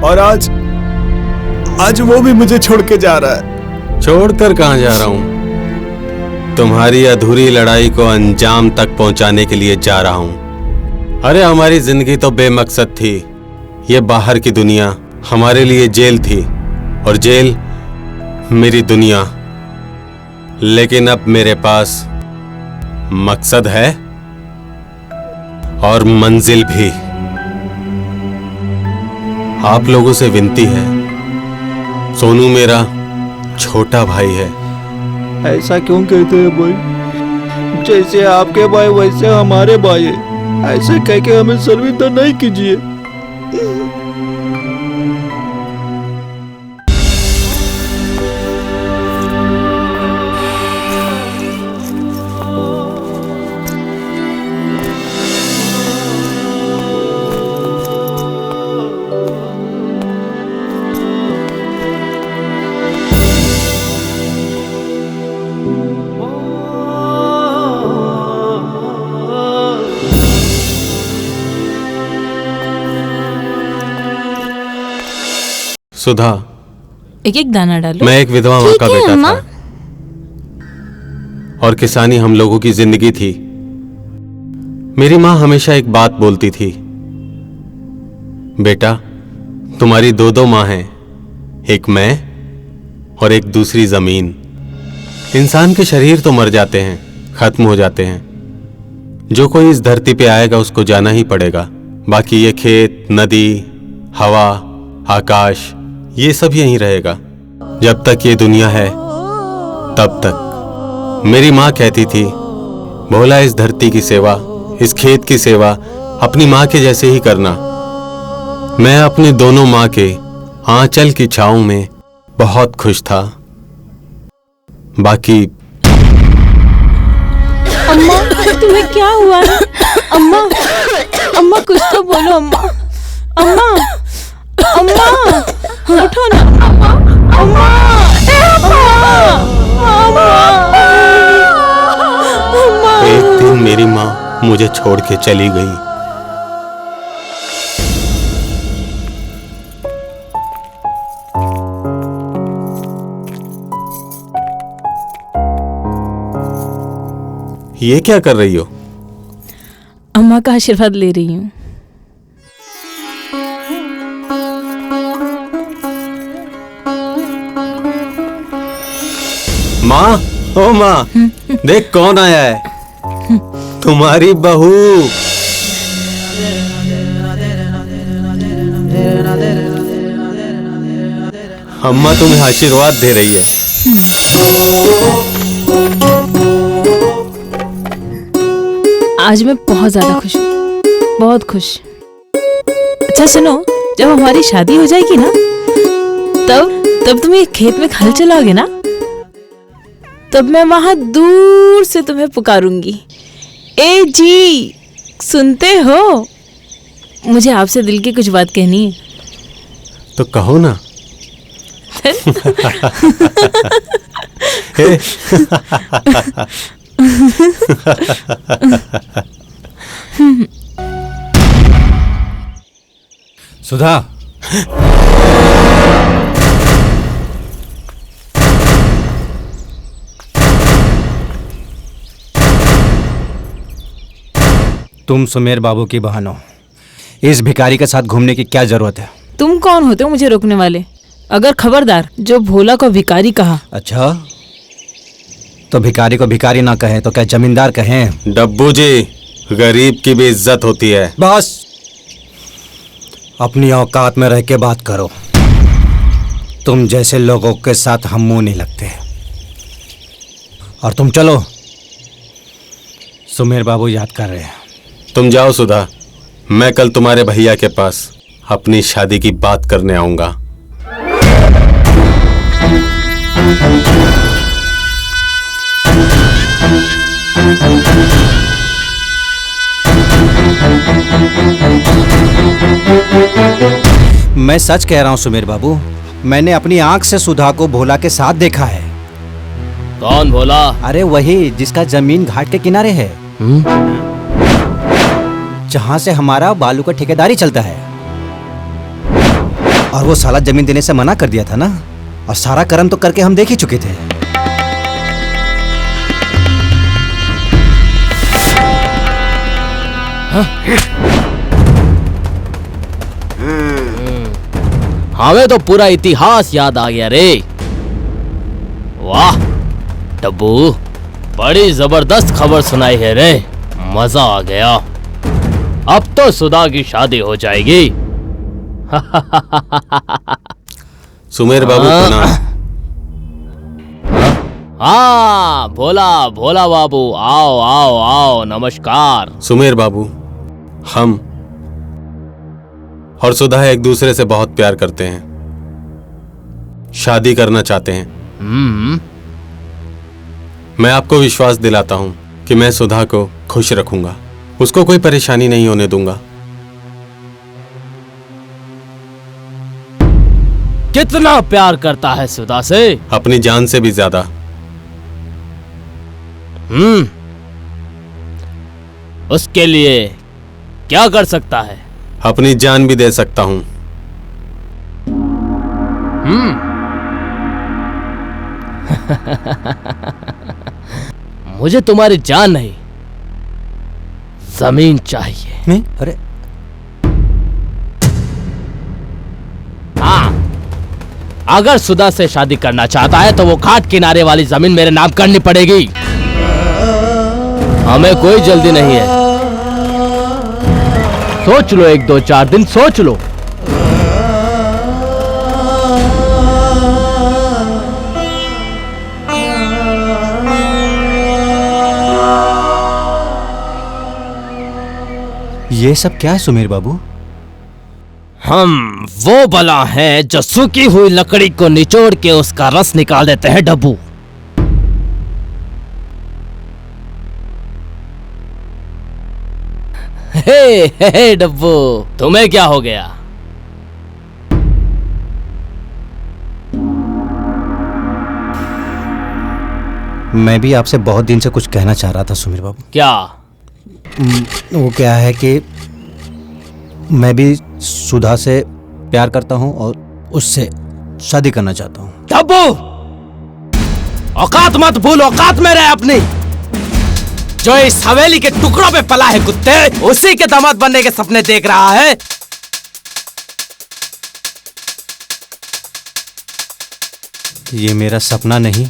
और आज वो भी मुझे छोड़ के जा रहा है। छोड़कर कहां जा रहा हूं? तुम्हारी अधूरी लड़ाई को अंजाम तक पहुंचाने के लिए जा रहा हूं। अरे हमारी जिंदगी तो बेमकसद थी, ये बाहर की दुनिया हमारे लिए जेल थी और जेल मेरी दुनिया। लेकिन अब मेरे पास मकसद है और मंजिल भी। आप लोगों से विनती है, सोनू मेरा छोटा भाई है। ऐसा क्यों कहते हैं भाई? जैसे आपके भाई वैसे हमारे भाई है, ऐसे कह के हमें शर्मिंदा नहीं कीजिए। सुधा, एक एक दाना डालो। मैं एक विधवा माँ का बेटा था और किसानी हम लोगों की जिंदगी थी। मेरी माँ हमेशा एक बात बोलती थी, बेटा तुम्हारी दो माँ हैं, एक मैं और एक दूसरी जमीन। इंसान के शरीर तो मर जाते हैं, खत्म हो जाते हैं, जो कोई इस धरती पे आएगा उसको जाना ही पड़ेगा। बाकी ये खेत, नदी, हवा, आकाश, ये सब यहीं रहेगा जब तक ये दुनिया है तब तक। मेरी माँ कहती थी, भोला इस धरती की सेवा, इस खेत की सेवा अपनी माँ के जैसे ही करना। मैं अपनी दोनों माँ के आंचल की छांव में बहुत खुश था। बाकी अम्मा, तुम्हें क्या हुआ है? अम्मा, अम्मा कुछ तो बोलो अम्मा। अम्मा, अम्मा, उठो ना। अम्मा, अम्मा, अम्मा। एक दिन मेरी माँ मुझे छोड़ के चली गई। ये क्या कर रही हो? अम्मा का आशीर्वाद ले रही हूँ। माँ, ओ माँ, देख कौन आया है। तुम्हारी बहू। अम्मा तुम्हें आशीर्वाद दे रही है। आज मैं बहुत ज्यादा खुश हूँ, बहुत खुश। अच्छा सुनो, जब हमारी शादी हो जाएगी ना, तब तुम ये खेत में हल चलाओगे ना, तब मैं वहां दूर से तुम्हें पुकारूंगी, ए जी सुनते हो? मुझे आपसे दिल की कुछ बात कहनी है। तो कहो ना। सुधा, तुम सुमेर बाबू की बहन हो, इस भिखारी के साथ घूमने की क्या जरूरत है? तुम कौन होते हो मुझे रोकने वाले? अगर खबरदार जो भोला को भिखारी कहा। अच्छा, तो भिखारी को भिखारी ना कहे तो क्या जमींदार कहें? डब्बू जी, गरीब की भी इज्जत होती है। बस अपनी औकात में रह के बात करो। तुम जैसे लोगों के साथ हम मुंह नहीं लगते। और तुम चलो, सुमेर बाबू याद कर रहे हैं। तुम जाओ सुधा, मैं कल तुम्हारे भैया के पास अपनी शादी की बात करने आऊंगा। मैं सच कह रहा हूं सुमेर बाबू, मैंने अपनी आंख से सुधा को भोला के साथ देखा है। कौन भोला? अरे वही जिसका जमीन घाट के किनारे है, जहां से हमारा बालू का ठेकेदारी चलता है। और वो साला जमीन देने से मना कर दिया था ना, और सारा कर्म तो करके हम देख ही चुके थे। हमें तो पूरा इतिहास याद आ गया रे। वाह डब्बू, बड़ी जबरदस्त खबर सुनाई है रे, मजा आ गया। अब तो सुधा की शादी हो जाएगी। सुमेर बाबू प्रणाम। हाँ भोला, भोला बाबू, आओ आओ आओ, नमस्कार। सुमेर बाबू, हम और सुधा एक दूसरे से बहुत प्यार करते हैं, शादी करना चाहते हैं। मैं आपको विश्वास दिलाता हूं कि मैं सुधा को खुश रखूंगा, उसको कोई परेशानी नहीं होने दूंगा। कितना प्यार करता है सुधा से? अपनी जान से भी ज्यादा। उसके लिए क्या कर सकता है? अपनी जान भी दे सकता हूं। मुझे तुम्हारी जान नहीं, जमीन चाहिए। नहीं? अरे हाँ, अगर सुधा से शादी करना चाहता है तो वो घाट किनारे वाली जमीन मेरे नाम करनी पड़ेगी। हमें कोई जल्दी नहीं है, सोच लो, 1-2-4 दिन सोच लो। ये सब क्या है सुमेर बाबू? हम वो बला हैं जो सूखी हुई लकड़ी को निचोड़ के उसका रस निकाल देते हैं डब्बू। हे डब्बू, तुम्हें क्या हो गया? मैं भी आपसे बहुत दिन से कुछ कहना चाह रहा था सुमेर बाबू। क्या? वो क्या है कि मैं भी सुधा से प्यार करता हूँ और उससे शादी करना चाहता हूँ। डब्बू, औकात मत भूल, औकात में रहे अपनी। जो इस हवेली के टुकड़ों पे पला है कुत्ते, उसी के दामाद बनने के सपने देख रहा है। ये मेरा सपना नहीं,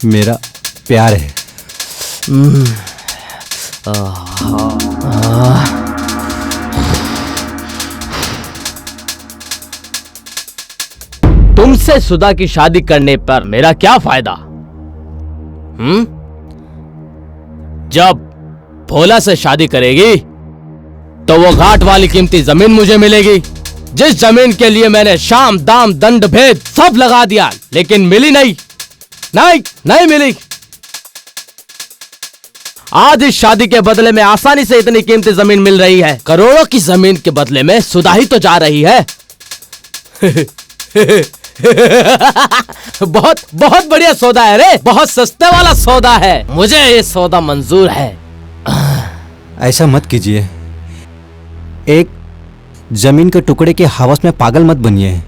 मेरा प्यार है। तुमसे सुधा की शादी करने पर मेरा क्या फायदा? जब भोला से शादी करेगी तो वो घाट वाली कीमती जमीन मुझे मिलेगी, जिस जमीन के लिए मैंने शाम दाम दंड भेद सब लगा दिया, लेकिन मिली नहीं, नहीं मिली। आज इस शादी के बदले में आसानी से इतनी कीमती जमीन मिल रही है। करोड़ों की जमीन के बदले में सुधा ही तो जा रही है। बहुत बहुत बढ़िया सौदा है रे, बहुत सस्ते वाला सौदा है। मुझे ये सौदा मंजूर है। ऐसा मत कीजिए, एक जमीन के टुकड़े के हवस में पागल मत बनिए।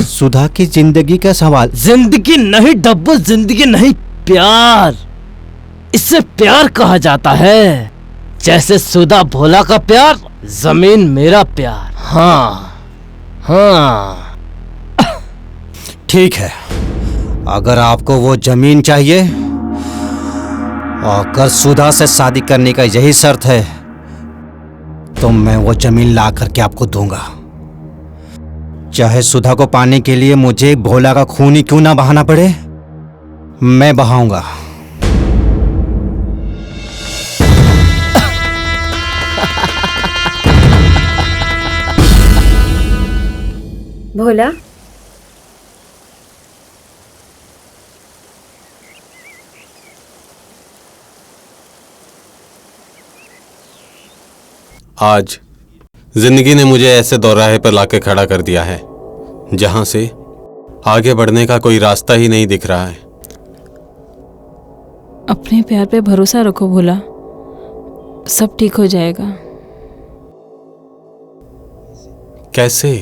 सुधा की जिंदगी का सवाल। जिंदगी नहीं डब्बू, जिंदगी नहीं, प्यार। इससे प्यार कहा जाता है, जैसे सुधा भोला का प्यार, जमीन मेरा प्यार। हाँ ठीक है, अगर आपको वो जमीन चाहिए और अगर सुधा से शादी करने का यही शर्त है तो मैं वो जमीन ला करके आपको दूंगा, चाहे सुधा को पाने के लिए मुझे भोला का खून ही क्यों ना बहाना पड़े, मैं बहाऊंगा। भोला, आज जिंदगी ने मुझे ऐसे दौराहे पर लाके खड़ा कर दिया है जहां से आगे बढ़ने का कोई रास्ता ही नहीं दिख रहा है। अपने प्यार पे भरोसा रखो भोला, सब ठीक हो जाएगा। कैसे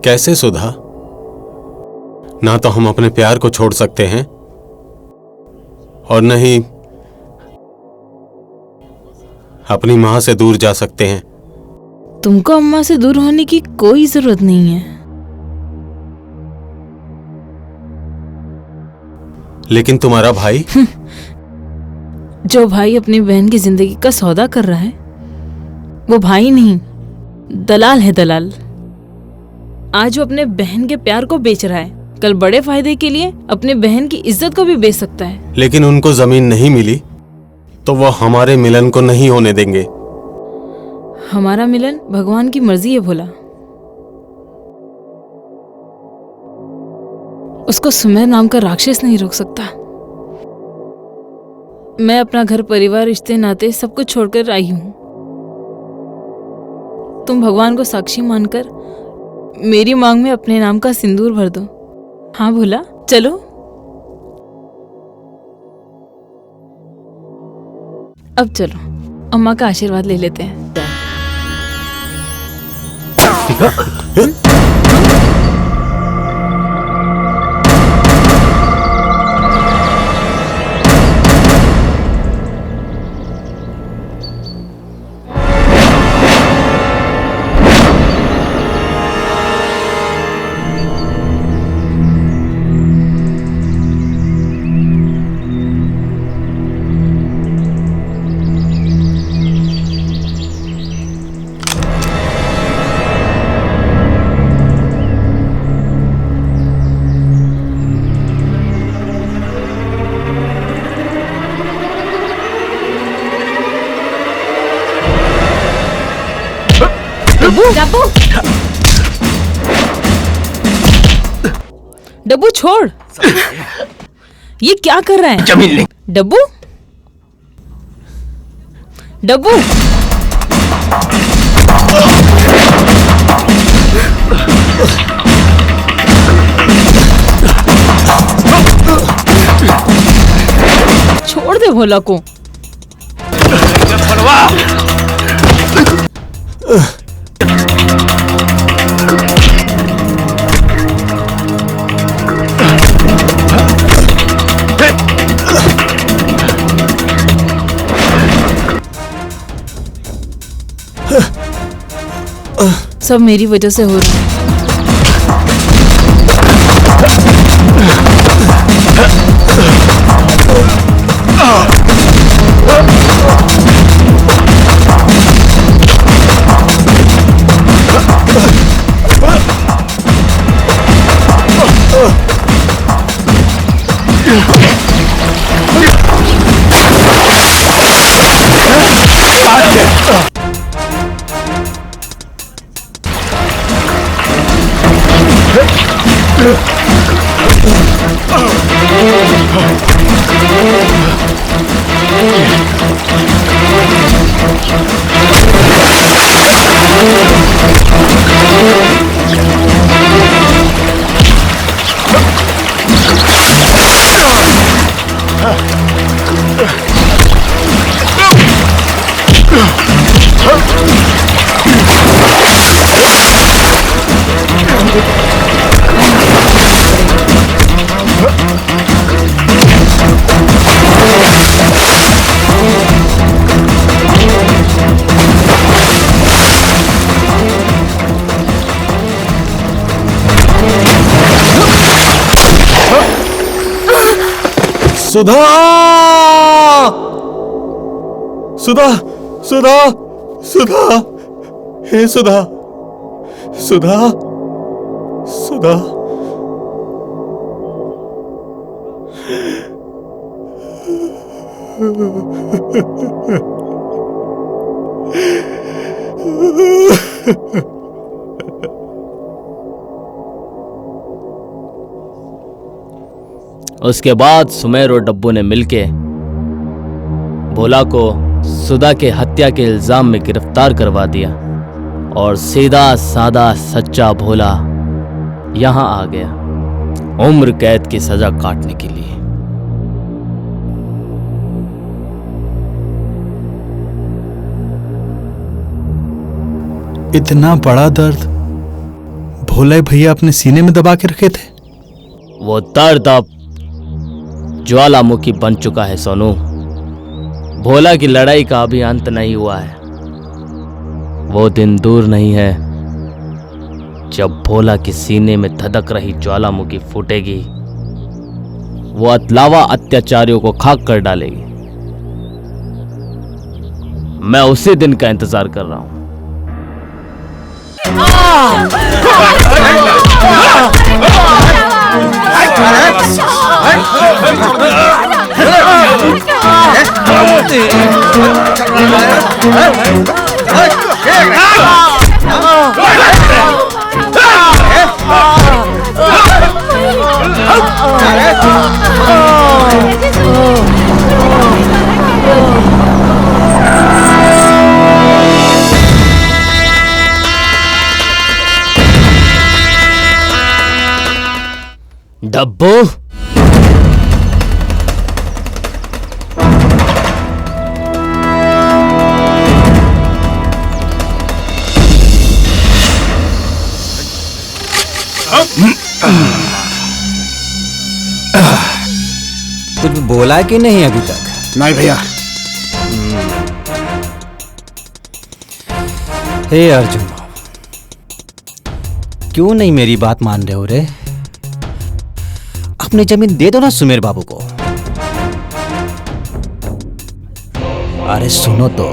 कैसे सुधा? ना तो हम अपने प्यार को छोड़ सकते हैं और न ही अपनी मां से दूर जा सकते हैं। तुमको अम्मा से दूर होने की कोई जरूरत नहीं है। लेकिन तुम्हारा भाई जो भाई अपनी बहन की जिंदगी का सौदा कर रहा है वो भाई नहीं, दलाल है, दलाल। आज वो अपने बहन के प्यार को बेच रहा है, कल बड़े फायदे के लिए अपने बहन की इज्जत को भी बेच सकता है। लेकिन उनको जमीन नहीं मिली तो वो हमारे मिलन को नहीं होने देंगे। हमारा मिलन भगवान की मर्जी है भोला, उसको सुमेर नाम का राक्षस नहीं रोक सकता। मैं अपना घर परिवार रिश्ते नाते सब कुछ छोड़कर आई हूं। तुम भगवान को साक्षी मानकर मेरी मांग में अपने नाम का सिंदूर भर दो। हाँ भोला, चलो। अब चलो अम्मा का आशीर्वाद ले लेते हैं। डब्बू डब्बू छोड़। ये क्या कर रहा है? जमीन ले। डब्बू डब्बू छोड़ दे भोला को। सब मेरी वजह से हो रहा है। सुधा सुधा सुधा सुधा हे सुधा सुधा सुधा उसके बाद सुमेर और डब्बू ने मिलके भोला को सुधा के हत्या के इल्जाम में गिरफ्तार करवा दिया और सीधा सादा सच्चा भोला यहां आ गया उम्र कैद की सजा काटने के लिए। इतना बड़ा दर्द भोले भैया अपने सीने में दबा के रखे थे। वो दर्द अब ज्वालामुखी बन चुका है सोनू। भोला की लड़ाई का अभी अंत नहीं हुआ है। वो दिन दूर नहीं है जब भोला के सीने में धधक रही ज्वालामुखी फूटेगी। वो अतलावा अत्याचारियों को खाक कर डालेगी। मैं उसी दिन का इंतजार कर रहा हूं। डब्बू कुछ बोला कि नहीं अभी तक? नहीं भैया। हे अर्जुन, क्यों नहीं मेरी बात मान रहे हो रे? अपनी जमीन दे दो ना सुमेर बाबू को। अरे सुनो तो,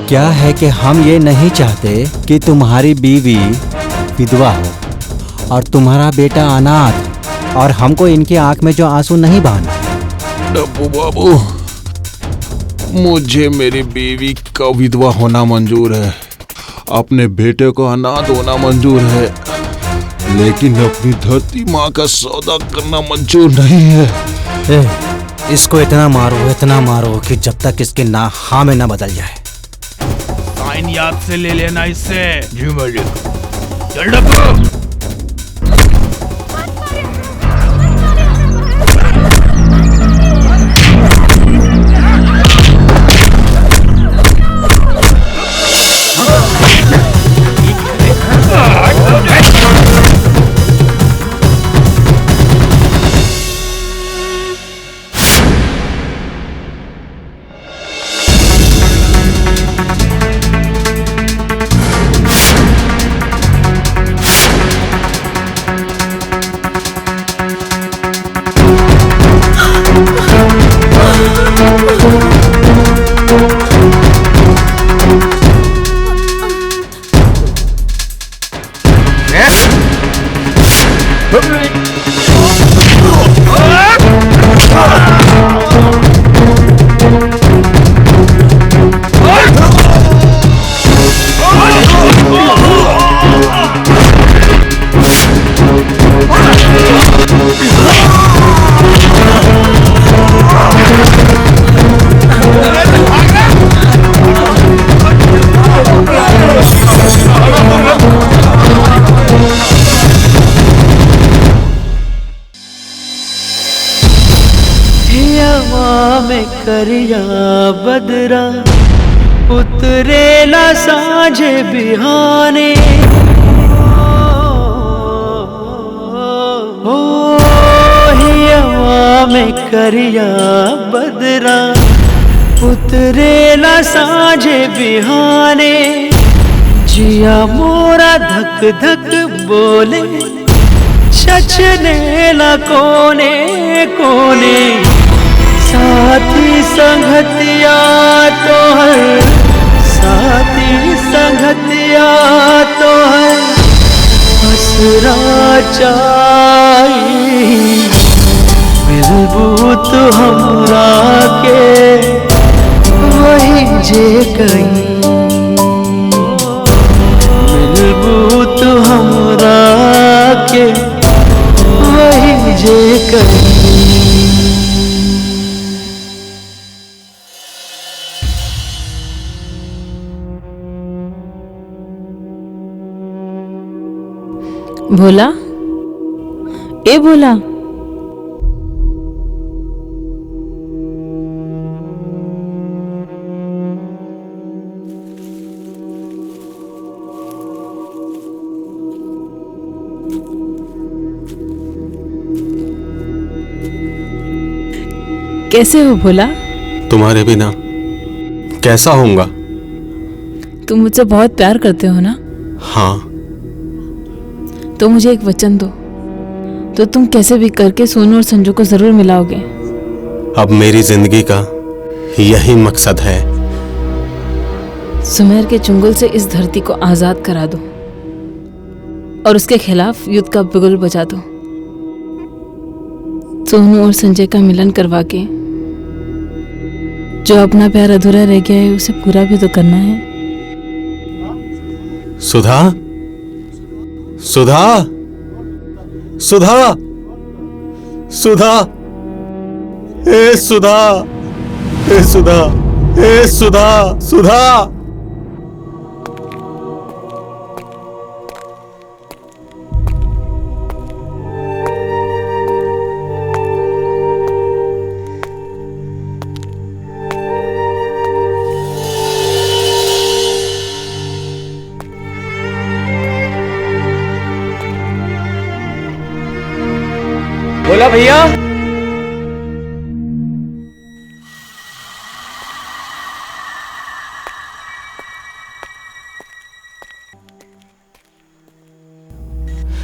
क्या है कि हम ये नहीं चाहते कि तुम्हारी बीवी विधवा हो और तुम्हारा बेटा अनाथ, और हमको इनकी आंख में जो आंसू नहीं बहाना। डब्बू बाबू, मुझे मेरी बीवी का विधवा होना मंजूर है। अपने बेटे को अनाथ होना मंजूर है, लेकिन अपनी धरती माँ का सौदा करना मंजूर नहीं है। इसको इतना मारो कि जब तक इसके ना हाँ में ना बदल जाए। साइन याद से ले लेना इससे। जी मालिक। चल डब्बू। करिया बदरा उतरेला साँझे बिहाने, हो हियवा में करिया बदरा उतरेला साँझे बिहाने, जिया मोरा धक धक बोले छछनेला कोने कोने, साथी संगतिया तो है, साथी संगतिया तो है, हसरा चाही मिलबू तो हमरा के वही जे कहीं, मिलबू तो हमरा के वही जे कहीं। भोला, ए भोला, कैसे हो भोला? तुम्हारे बिना कैसा होऊंगा? तुम मुझसे बहुत प्यार करते हो ना? हाँ। तो मुझे एक वचन दो, तो तुम कैसे भी करके सोनू और संजू को जरूर मिलाओगे। अब मेरी जिंदगी का यही मकसद है। सुमेर के चुंगल से इस धरती को आजाद करा दो और उसके खिलाफ युद्ध का बिगुल बजा दो। सोनू और संजय का मिलन करवा के जो अपना प्यार अधूरा रह गया है उसे पूरा भी तो करना है। सुधा, सुधा, सुधा, सुधा, ए सुधा, ए सुधा, ए सुधा, सुधा। बोला भैया।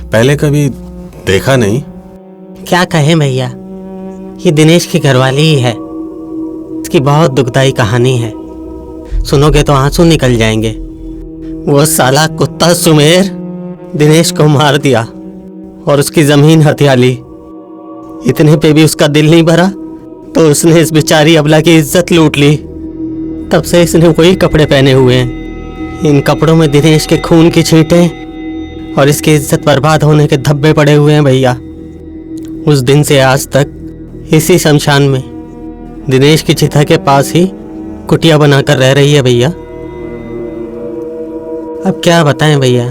पहले कभी देखा नहीं। क्या कहें भैया, ये दिनेश की घरवाली ही है। इसकी बहुत दुखदाई कहानी है, सुनोगे तो आंसू निकल जाएंगे। वो साला कुत्ता सुमेर दिनेश को मार दिया और उसकी जमीन हथिया ली। इतने पे भी उसका दिल नहीं भरा तो उसने इस बेचारी अबला की इज्जत लूट ली। तब से इसने वही कपड़े पहने हुए हैं। इन कपड़ों में दिनेश के खून की छींटें और इसकी इज्जत बर्बाद होने के धब्बे पड़े हुए हैं भैया। उस दिन से आज तक इसी शमशान में दिनेश की चिता के पास ही कुटिया बनाकर रह रही है भैया। अब क्या बताएं भैया,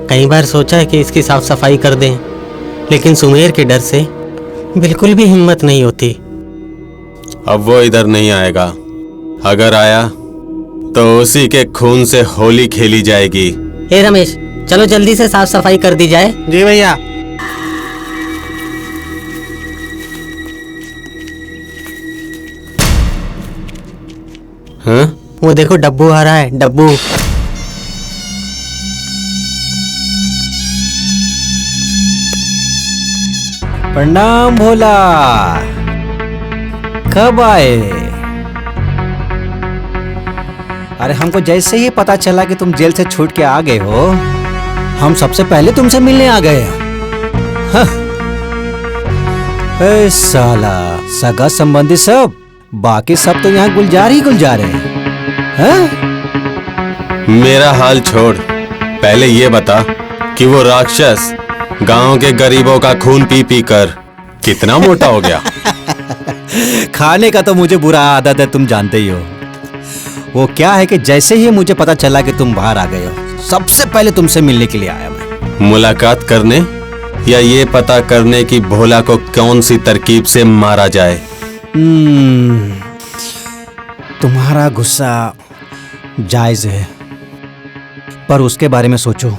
कई बार सोचा है कि इसकी साफ सफाई कर दें, लेकिन सुमेर के डर से बिल्कुल भी हिम्मत नहीं होती। अब वो इधर नहीं आएगा, अगर आया तो उसी के खून से होली खेली जाएगी। ए रमेश, चलो जल्दी से साफ सफाई कर दी जाए। जी भैया। हाँ? वो देखो डब्बू आ रहा है, डब्बू। प्रणाम भोला, कब आए? अरे हमको जैसे ही पता चला कि तुम जेल से छूट के आ गए हो, हम सबसे पहले तुमसे मिलने आ गए। हाँ। ए साला, सगा संबंधी सब, बाकी सब तो यहाँ गुलजार ही गुलजार हैं। हाँ? मेरा हाल छोड़, पहले ये बता कि वो राक्षस गांव के गरीबों का खून पी पी कर कितना मोटा हो गया। खाने का तो मुझे बुरा आदत है, तुम जानते ही हो। वो क्या है कि जैसे ही मुझे पता चला कि तुम बाहर आ गए हो, सबसे पहले तुमसे मिलने के लिए आया मैं। मुलाकात करने या ये पता करने की भोला को कौन सी तरकीब से मारा जाए? तुम्हारा गुस्सा जायज है, पर उसके बारे में सोचो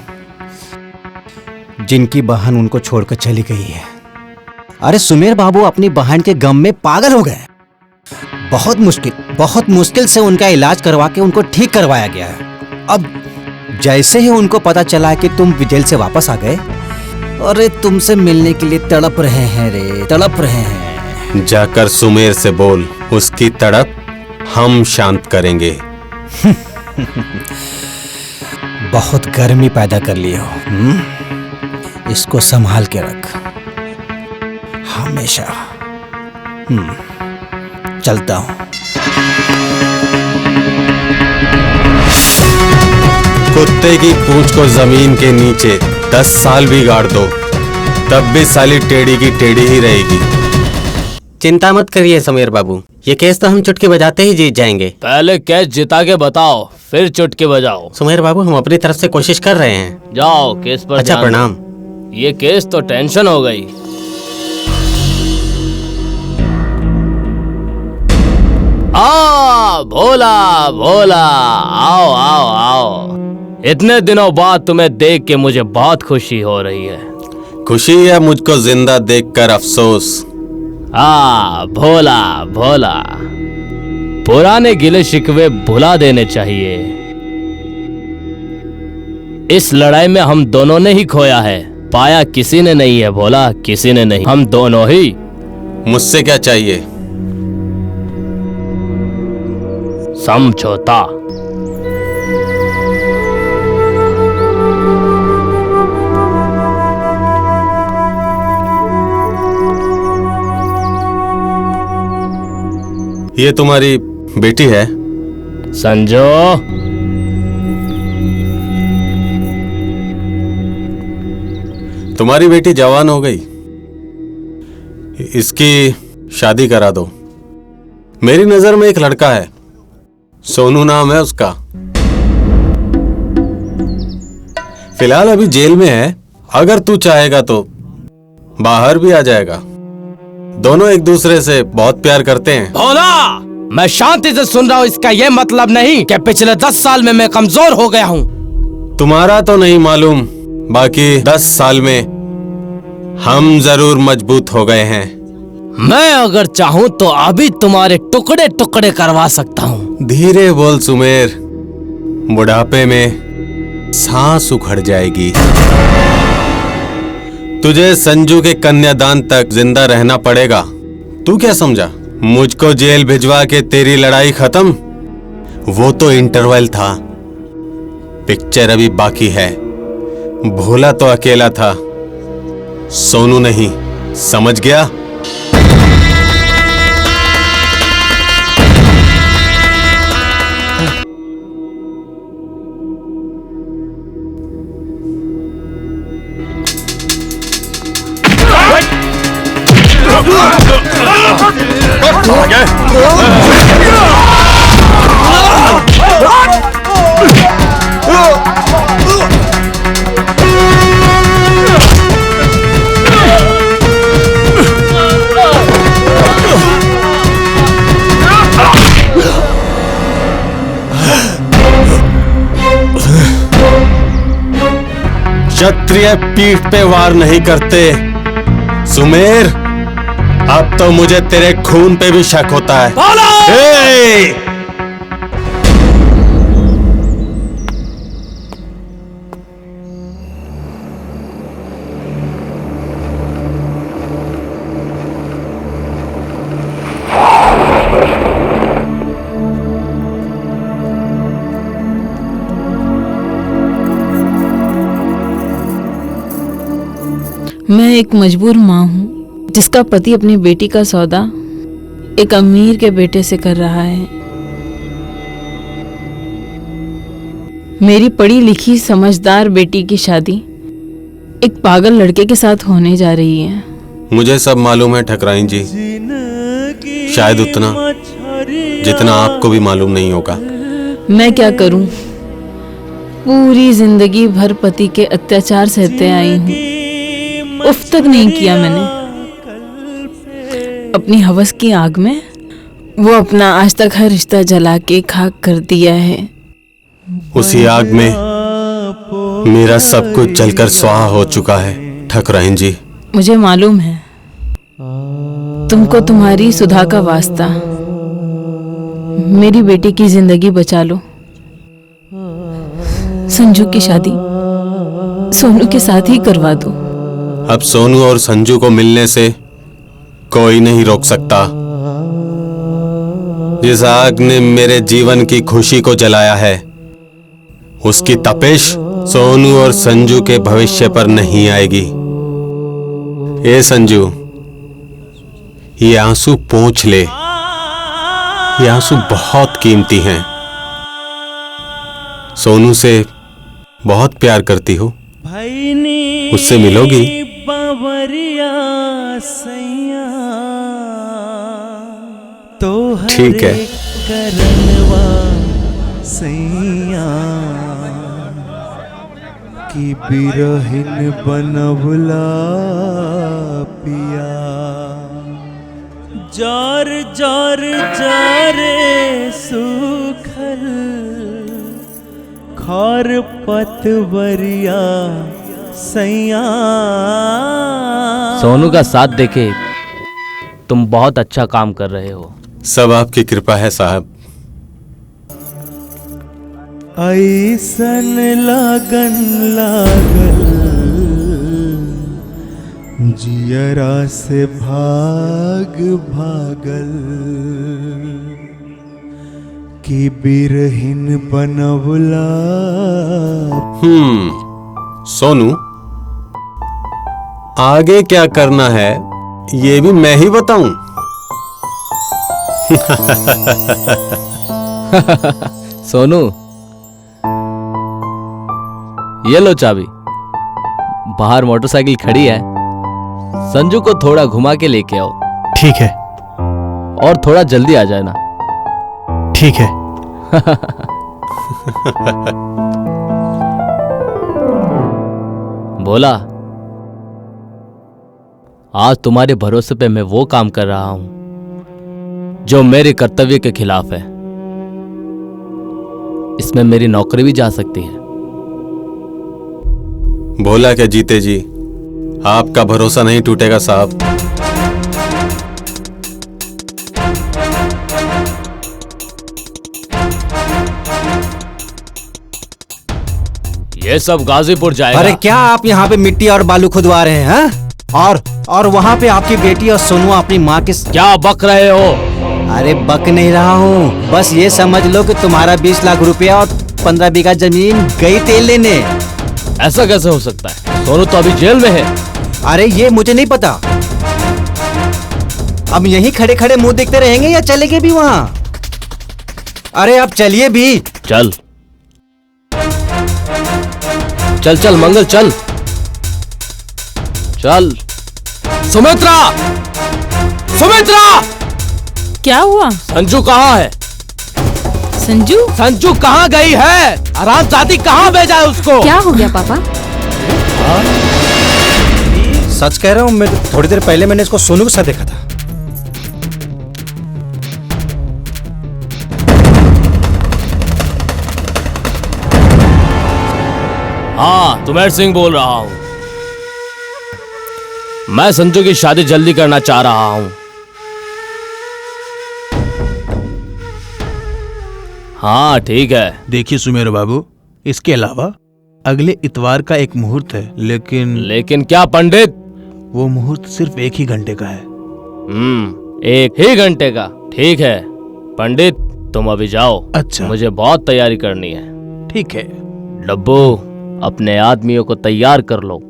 जिनकी बहन उनको छोड़कर चली गई है। अरे सुमेर बाबू अपनी बहन के गम में पागल हो गए। बहुत मुश्किल से उनका इलाज करवा के उनको ठीक करवाया गया है। अब जैसे ही उनको पता चला कि तुम जेल से वापस आ गए, अरे तुमसे मिलने के लिए तड़प रहे हैं रे, तड़प रहे हैं। जाकर सुमेर से बोल, उसकी तड़प हम शांत करेंगे। बहुत गर्मी पैदा कर लिए हो। इसको संभाल के रख हमेशा। चलता हूं। कुत्ते की पूंछ को जमीन के नीचे 10 साल भी गाड़ दो, तब भी साली टेढ़ी की टेढ़ी ही रहेगी। चिंता मत करिए सुमेर बाबू, ये केस तो हम चुटकी बजाते ही जीत जाएंगे। पहले केस जिता के बताओ, फिर चुटकी बजाओ। सुमेर बाबू, हम अपनी तरफ से कोशिश कर रहे हैं। जाओ केस पर। अच्छा प्रणाम। ये केस तो टेंशन हो गई। भोला भोला, आओ आओ आओ। इतने दिनों बाद तुम्हें देख के मुझे बहुत खुशी हो रही है। खुशी है मुझको जिंदा देखकर अफसोस। भोला भोला, पुराने गिले शिकवे भुला देने चाहिए। इस लड़ाई में हम दोनों ने ही खोया है, पाया किसी ने नहीं है भोला, किसी ने नहीं, हम दोनों ही। मुझसे क्या चाहिए? समझौता। ये तुम्हारी बेटी है? संजो, तुम्हारी बेटी जवान हो गई, इसकी शादी करा दो। मेरी नजर में एक लड़का है, सोनू नाम है उसका। फिलहाल अभी जेल में है, अगर तू चाहेगा तो बाहर भी आ जाएगा। दोनों एक दूसरे से बहुत प्यार करते हैं। भोला, मैं शांति से सुन रहा हूँ, इसका यह मतलब नहीं कि पिछले 10 साल में मैं कमजोर हो गया हूँ। तुम्हारा तो नहीं मालूम, बाकी 10 साल में हम जरूर मजबूत हो गए हैं। मैं अगर चाहूँ तो अभी तुम्हारे टुकड़े टुकड़े करवा सकता हूँ। धीरे बोल सुमेर, बुढ़ापे में सांस उखड़ जाएगी। तुझे संजू के कन्यादान तक जिंदा रहना पड़ेगा। तू क्या समझा, मुझको जेल भिजवा के तेरी लड़ाई खत्म? वो तो इंटरवल था, पिक्चर अभी बाकी है। भोला तो अकेला था, सोनू नहीं, समझ गया? क्षत्रिय पीठ पे वार नहीं करते। सुमेर, अब तो मुझे तेरे खून पे भी शक होता है। ए! मैं एक मजबूर माँ हूँ जिसका पति अपनी बेटी का सौदा एक अमीर के बेटे से कर रहा है। मेरी पढ़ी लिखी समझदार बेटी की शादी एक पागल लड़के के साथ होने जा रही है। मुझे सब मालूम है ठकराइन जी, शायद उतना जितना आपको भी मालूम नहीं होगा। मैं क्या करूं? पूरी जिंदगी भर पति के अत्याचार सहते आई हूँ, उफ तक नहीं किया मैंने। अपनी हवस की आग में वो अपना आज तक हर रिश्ता जला के खाक कर दिया है। उसी आग में मेरा सब कुछ जलकर स्वाहा हो चुका है ठकराइन जी। मुझे मालूम है, तुमको तुम्हारी सुधा का वास्ता। मेरी बेटी की जिंदगी बचा लो। संजू की शादी सोनू के साथ ही करवा दो। अब सोनू और संजू को मिलने से कोई नहीं रोक सकता। जिस आग ने मेरे जीवन की खुशी को जलाया है, उसकी तपिश सोनू और संजू के भविष्य पर नहीं आएगी। ए संजू, ये आंसू पोंछ ले। ये आंसू बहुत कीमती हैं। सोनू से बहुत प्यार करती हो, उससे मिलोगी? ठीक है। की बिरहिन बनवला पिया, जार जार जारे सुखल खार पतवरिया सैया। सोनू का साथ देखे तुम बहुत अच्छा काम कर रहे हो। सब आपकी कृपा है साहब। ऐसन लगन लागल जियरा से भाग भागल की बिरहिन बनवला। सोनू, आगे क्या करना है ये भी मैं ही बताऊं? सोनू, ये लो चाबी। बाहर मोटरसाइकिल खड़ी है, संजू को थोड़ा घुमा के लेके आओ। ठीक है। और थोड़ा जल्दी आ जाना। ठीक है। बोला, आज तुम्हारे भरोसे पे मैं वो काम कर रहा हूं जो मेरे कर्तव्य के खिलाफ है। इसमें मेरी नौकरी भी जा सकती है। भोला क्या जीते जी, आपका भरोसा नहीं टूटेगा साहब। ये सब गाजीपुर जाएगा। अरे क्या आप यहाँ पे मिट्टी और बालू खुदवा रहे हैं? और वहाँ पे आपकी बेटी और सोनू अपनी माँ के क्या बक रहे हो? अरे बक नहीं रहा हूँ, बस ये समझ लो कि तुम्हारा 20 लाख रुपया और 15 बीघा जमीन गई तेल लेने। ऐसा कैसे हो सकता है? सोनू तो अभी जेल में है। अरे ये मुझे नहीं पता। अब यहीं खड़े खड़े मुंह देखते रहेंगे या चलेंगे भी वहाँ? अरे अब चलिए भी। चल चल चल मंगल, चल चल। सुमित्रा, सुमित्रा! क्या हुआ? संजू कहाँ है? संजू कहाँ गई है? हरामजादी कहाँ भेजा है उसको? क्या हो गया पापा? सच कह रहा हूँ, मैं थोड़ी देर पहले मैंने इसको सोनू के साथ देखा था। हाँ, तुमेर सिंह बोल रहा हूँ। मैं संजू की शादी जल्दी करना चाह रहा हूँ। हाँ ठीक है। देखिए सुमेर बाबू, इसके अलावा अगले इतवार का एक मुहूर्त है, लेकिन क्या पंडित? वो मुहूर्त सिर्फ 1 ही घंटे का है। 1 ही घंटे का? ठीक है पंडित, तुम अभी जाओ। अच्छा। मुझे बहुत तैयारी करनी है। ठीक है। डब्बू, अपने आदमियों को तैयार कर लो।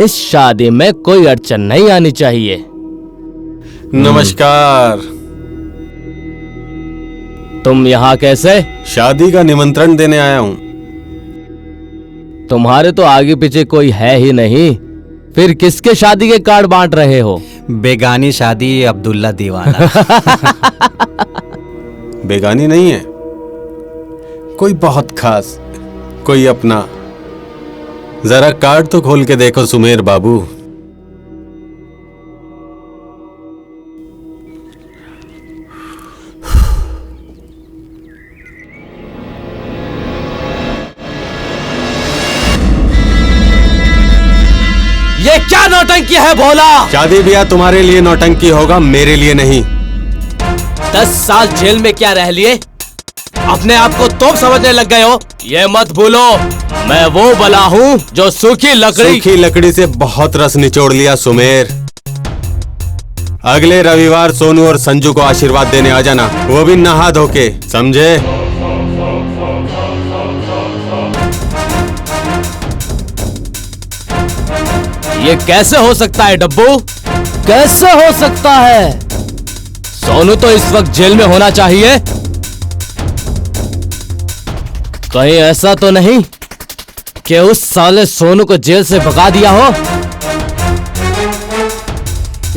इस शादी में कोई अड़चन नहीं आनी चाहिए। नमस्कार। तुम यहाँ कैसे? शादी का निमंत्रण देने आया हूँ। तुम्हारे तो आगे पीछे कोई है ही नहीं, फिर किसके शादी के कार्ड बांट रहे हो? बेगानी शादी अब्दुल्ला दीवाना। बेगानी नहीं है, कोई बहुत खास, कोई अपना। जरा कार्ड तो खोल के देखो सुमेर बाबू। ये क्या नौटंकी है भोला? शादी ब्याह तुम्हारे लिए नौटंकी होगा, मेरे लिए नहीं। 10 साल जेल में क्या रह लिए? अपने आप को तोप समझने लग गए हो? ये मत भूलो, मैं वो बला हूँ जो सूखी लकड़ी से बहुत रस निचोड़ लिया सुमेर। अगले रविवार सोनू और संजू को आशीर्वाद देने आ जाना, वो भी नहा धो के, समझे? ये कैसे हो सकता है डब्बू? कैसे हो सकता है? सोनू तो इस वक्त जेल में होना चाहिए। कहीं ऐसा तो नहीं कि उस साले सोनू को जेल से भगा दिया हो?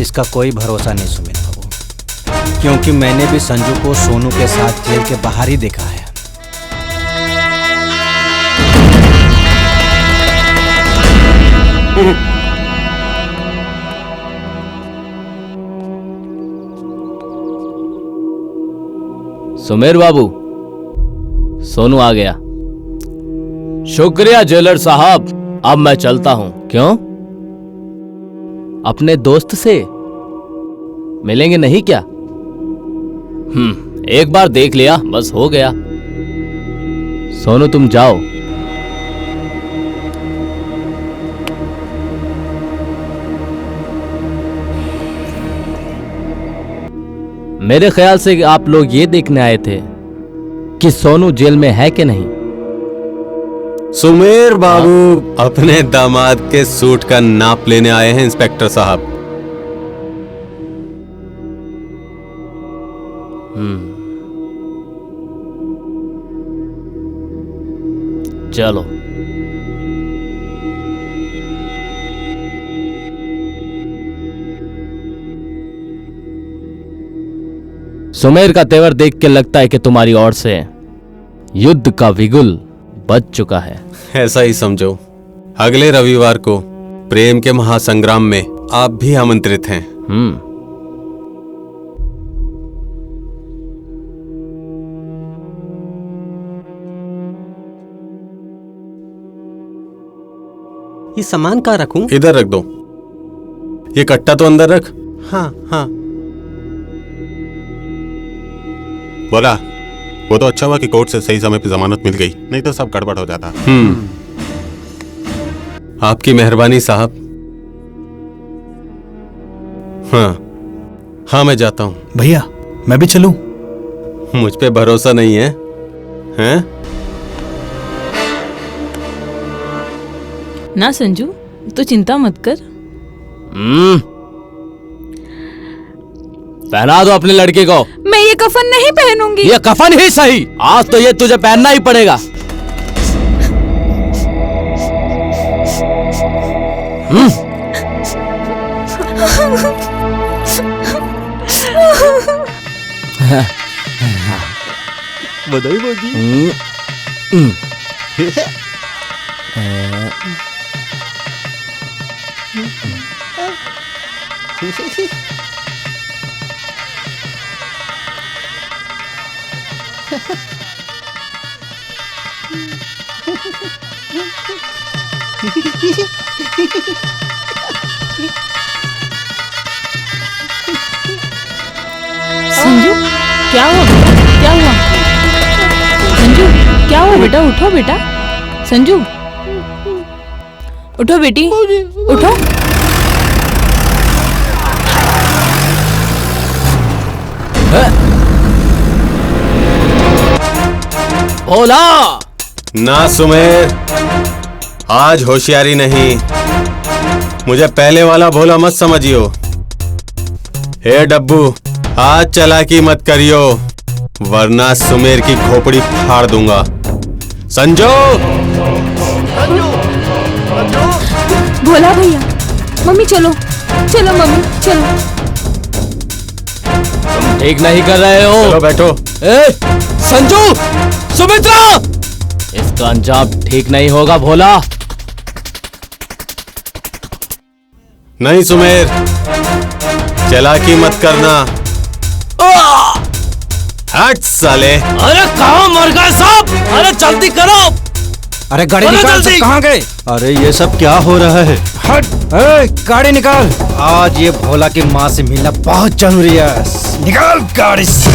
इसका कोई भरोसा नहीं सुमित बाबू, क्योंकि मैंने भी संजू को सोनू के साथ जेल के बाहर ही देखा है। सुमेर बाबू, सोनू आ गया। शुक्रिया जेलर साहब, अब मैं चलता हूं। क्यों? अपने दोस्त से मिलेंगे नहीं क्या? एक बार देख लिया, बस हो गया। सोनू तुम जाओ। मेरे ख्याल से आप लोग ये देखने आए थे कि सोनू जेल में है कि नहीं। सुमेर बाबू अपने दामाद के सूट का नाप लेने आए हैं इंस्पेक्टर साहब। चलो। सुमेर का तेवर देख के लगता है कि तुम्हारी ओर से युद्ध का विगुल बज चुका है। ऐसा ही समझो। अगले रविवार को प्रेम के महासंग्राम में आप भी आमंत्रित हैं। ये सामान कहाँ रखूं? इधर रख दो। ये कट्टा तो अंदर रख। हाँ हाँ। बोला, वो तो अच्छा हुआ कि कोर्ट से सही समय पे जमानत मिल गई, नहीं तो सब गड़बड़ हो जाता। आपकी मेहरबानी साहब। हाँ मैं जाता हूँ। भैया मैं भी चलूं? मुझ पे भरोसा नहीं है? हैं? ना संजू, तो चिंता मत कर। पहना दो अपने लड़के को। मैं ये कफन नहीं पहनूंगी। ये कफन ही सही, आज तो ये तुझे पहनना ही पड़ेगा। बधाई बाजी। संजू क्या हुआ बेटा, क्या हुआ? संजू क्या हुआ बेटा? उठो बेटा, संजू उठो बेटी, उठो। भोला ना सुमेर, आज होशियारी नहीं। मुझे पहले वाला भोला मत समझियो। हे डब्बू, आज चालाकी मत करियो, वरना सुमेर की खोपड़ी फाड़ दूंगा। संजो! भोला भैया, मम्मी चलो, चलो मम्मी चलो। तुम ठीक नहीं कर रहे हो। चलो बैठो। संजू, सुमित्रा, इसका अंजाम ठीक नहीं होगा भोला। नहीं सुमेर, चालाकी मत करना। हट साले। अरे कहाँ मर गए सब? अरे जल्दी करो। अरे गाड़ी निकाल, सब कहाँ गए? अरे ये सब क्या हो रहा है? हट, गाड़ी निकाल। आज ये भोला की माँ से मिलना बहुत जरूरी है। निकाल गाड़ी से।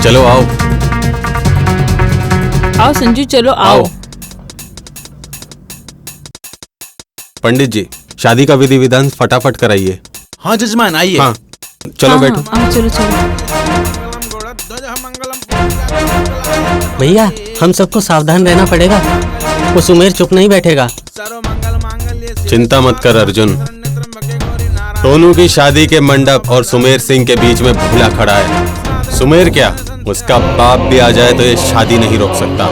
चलो आओ। आओ संजू, चलो आओ। पंडित जी, शादी का विधि विधान फटाफट कराइए। हाँ जजमान, आइए। हाँ, चलो बैठो। हाँ, चलो चलो। भैया, हम सबको सावधान रहना पड़ेगा, वो सुमेर चुप नहीं बैठेगा। चिंता मत कर अर्जुन, सोनू की शादी के मंडप और सुमेर सिंह के बीच में भोला खड़ा है। सुमेर क्या, उसका बाप भी आ जाए तो ये शादी नहीं रोक सकता।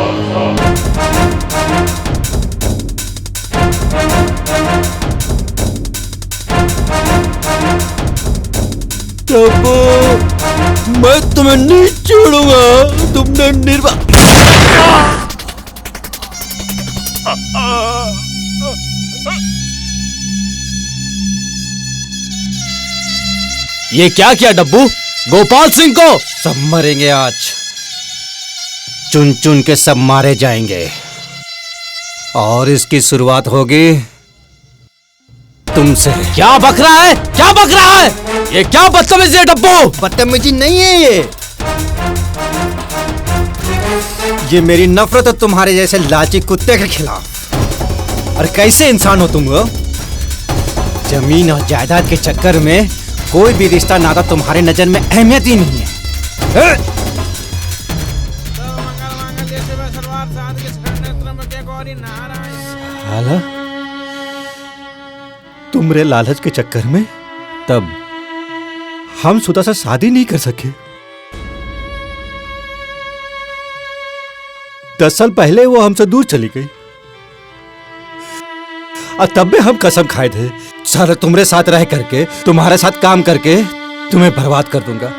मैं तुम्हें नहीं छोड़ूंगा, तुमने ये क्या किया डब्बू? गोपाल सिंह को सब मरेंगे आज, चुन चुन के सब मारे जाएंगे, और इसकी शुरुआत होगी तुमसे। क्या बक रहा है? क्या बक रहा है? ये क्या बदतमीजी है डब्बू? बदतमीजी नहीं है ये मेरी नफरत है तुम्हारे जैसे लालची कुत्ते के खिलाफ। और कैसे इंसान हो तुम? जमीन और जायदाद के चक्कर में कोई भी रिश्ता नाता तुम्हारे नजर में अहमियत ही नहीं है। साला, तुमरे लालच के चक्कर में तब हम सुधा से शादी नहीं कर सके। 10 साल पहले वो हमसे दूर चली गई, और तब भी हम कसम खाए थे, सारा तुम्हारे साथ रह करके, तुम्हारे साथ काम करके तुम्हें बर्बाद कर दूंगा।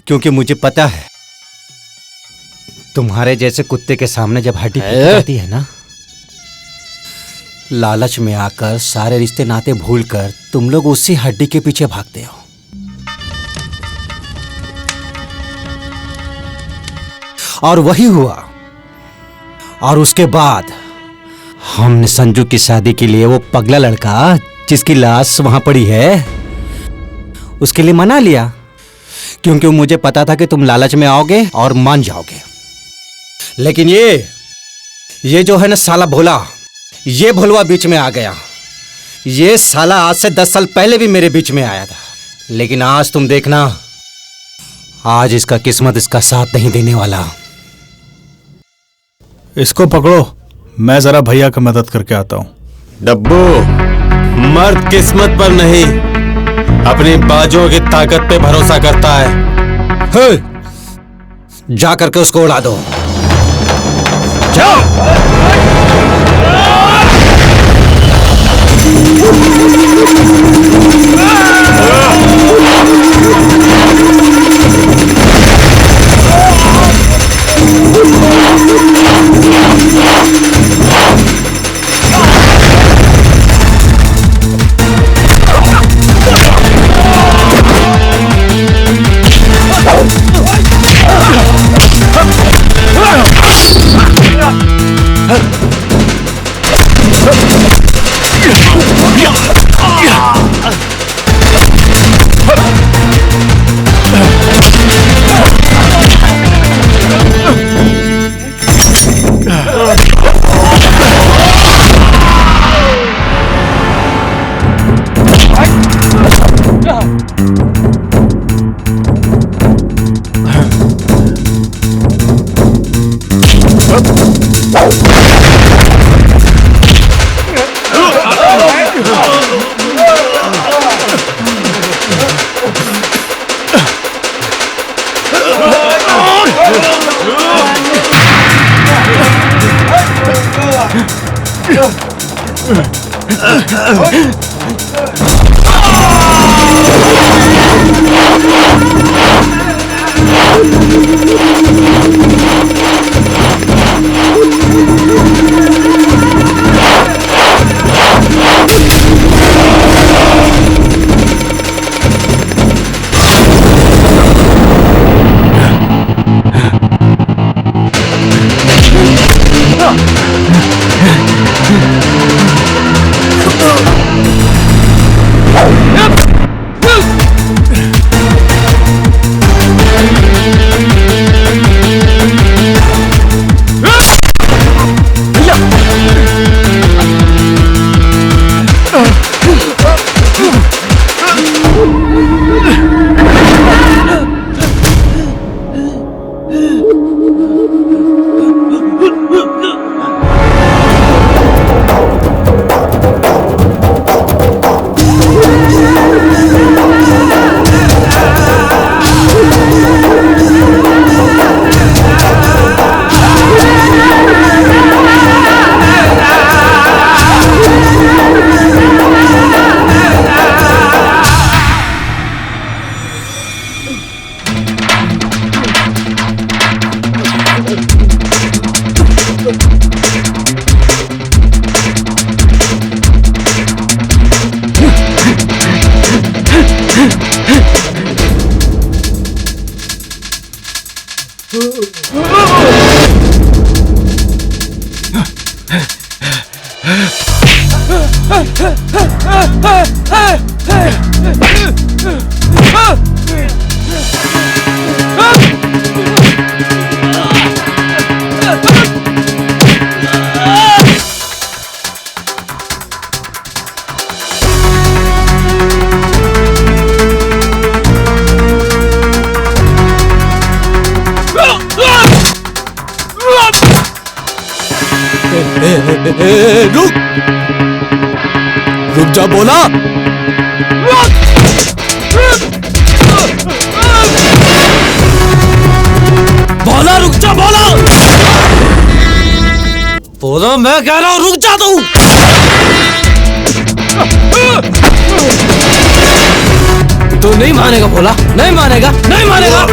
क्योंकि मुझे पता है तुम्हारे जैसे कुत्ते के सामने जब हड्डी टूट जाती है ना, लालच में आकर सारे रिश्ते नाते भूलकर तुम लोग उसी हड्डी के पीछे भागते हो। और वही हुआ, और उसके बाद हमने संजू की शादी के लिए वो पगला लड़का जिसकी लाश वहां पड़ी है उसके लिए मना लिया, क्योंकि मुझे पता था कि तुम लालच में आओगे और मान जाओगे। लेकिन ये जो है ना साला भोला, ये भोलवा बीच में आ गया। ये साला आज से 10 साल पहले भी मेरे बीच में आया था, लेकिन आज तुम देखना, आज इसका किस्मत इसका साथ नहीं देने वाला। इसको पकड़ो, मैं जरा भैया की मदद करके आता हूं। डब्बू, मर्द किस्मत पर नहीं अपनी बाजों की ताकत पे भरोसा करता है। जा करके उसको उड़ा दो। जाओ। रुक रुक जा बोला। बोला रुक जा बोला। बोला मैं कह रहा हूं रुक जा तू। तू नहीं मानेगा बोला, नहीं मानेगा, नहीं मानेगा।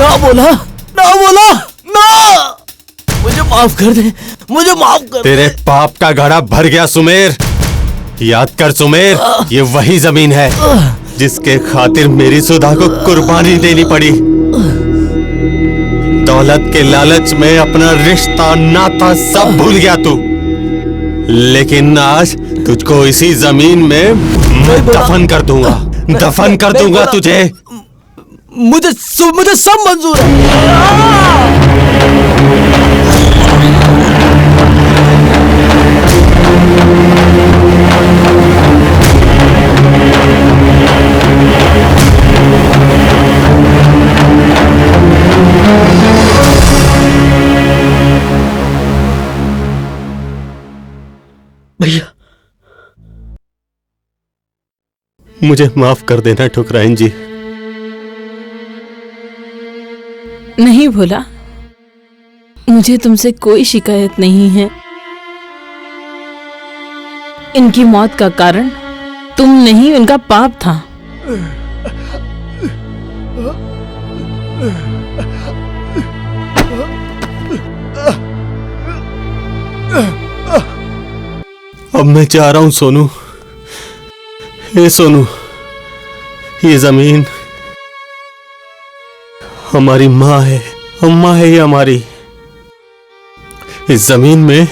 ना बोला, ना बोला, ना। मुझे माफ कर दे, मुझे माफ कर दे। तेरे पाप का घड़ा भर गया सुमेर। याद कर सुमेर, ये वही जमीन है जिसके खातिर मेरी सुधा को कुर्बानी देनी पड़ी। दौलत के लालच में अपना रिश्ता नाता सब भूल गया तू, लेकिन आज तुझको इसी जमीन में मैं दफन कर दूंगा, दफन कर दूंगा तुझे। मुझे सब मंजूर है। भैया मुझे माफ कर देना ठुकराइन जी। नहीं भोला, मुझे तुमसे कोई शिकायत नहीं है। इनकी मौत का कारण तुम नहीं, उनका पाप था। अब मैं जा रहा हूं सोनू। हे सोनू, ये जमीन हमारी माँ है, अम्मा है ये हमारी। इस जमीन में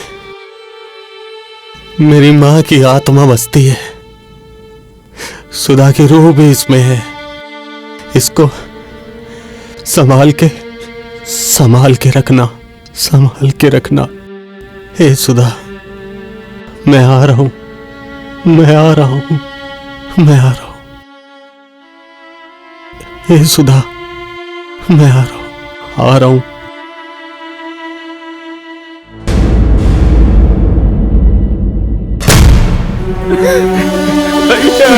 मेरी माँ की आत्मा बसती है, सुधा की रूह भी इसमें है। इसको संभाल के रखना, संभाल के रखना। हे सुधा, मैं आ रहा हूं, मैं आ रहा हूं, मैं आ रहा हूं। हे सुधा, मैं आ रहा हूं, आ रहा हूं। भैया